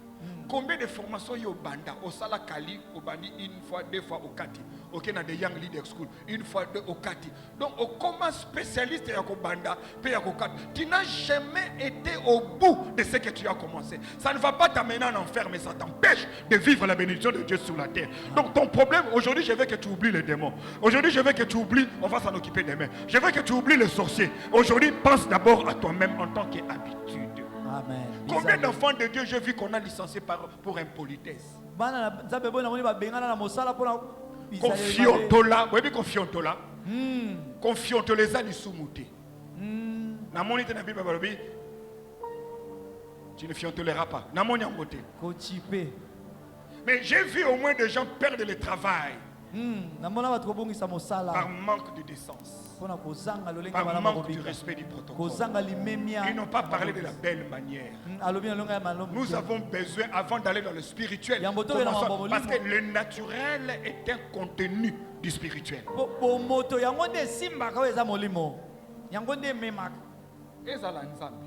Combien de formations yo banda au sala kali au bandi une fois, 2 fois au kati. OK na de young leader school, une fois 2 au kati. Donc au comment spécialiste ya ko banda pe ya ko kati. Tu n'as jamais été au bout de ce que tu as commencé. Ça ne va pas t'amener en enfer mais ça t'empêche de vivre la bénédiction de Dieu sur la terre. Donc ton problème aujourd'hui, je veux que tu oublies les démons. Aujourd'hui, je veux que tu oublies, on va s'en occuper demain. Je veux que tu oublies les sorciers. Aujourd'hui, pense d'abord à toi-même en tant qu'habitude. Amen. Combien d'enfants de Dieu j'ai vu qu'on a licencié pour impolitesse? Confiontola, vous avez confiontola? Confiontoleza ni sumuté. Na monite na Bible balobi. Tu ne fiontoleras pas. Na moni ngote. Mais j'ai vu au moins des gens perdre le travail. Par manque de décence, par manque du respect du protocole. Ils n'ont pas parlé de la belle manière. Nous avons besoin, avant d'aller dans le spirituel, parce que le naturel est un contenu du spirituel. yango nde memaka ezala nzambe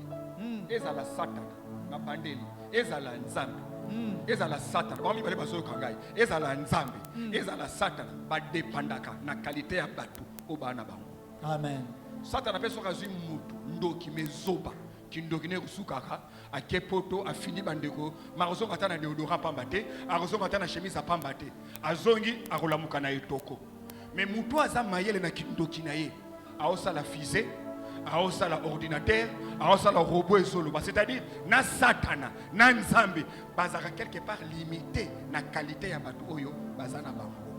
ezala satana na bandeli ezala nzambe ezala satana bami bale bazoyoka ngai ezala nzambe ezala satana badepandaka na kalite ya bato oyo bana bango. Amen. Satana mpe soki azwi mutu ndoki mezoba kindoki ne kusukaka akepoto afini bandeko makozonga ata na deodorant pamba te akozonga ata na chemise apamba te azongi akolamuka na etoko mais mutu aza mayele na kindoki na ye aosala fusée aosala ordinateur aosala robot ezoloba, c'est-à-dire na satana na nzambe bazaka quelque part limité na qualité ya bato oyo bazana bango.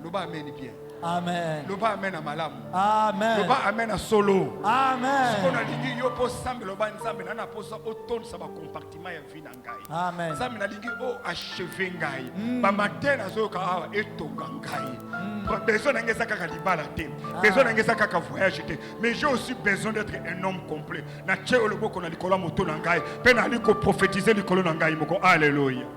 Loba amen bien. Amen. Loba amen à malamu. Amen. Loba amen à solo. Amen. Ce qu'on a dit yo po sambe loba nzambe na na posa autonne ça va compartiment ya vie na ngai. Amen. Nzambe na lingi o achever ngai. Ba matin azoka awa etonga ngai. Besoin na ngesa kaka libala te. Besoin na ngesa kaka voyage te. Mais j'ai aussi besoin d'être un homme complet. Na tche oloboko na likolo moto na ngai. Pe na liko prophétiser likolo na ngai moko. Alléluia.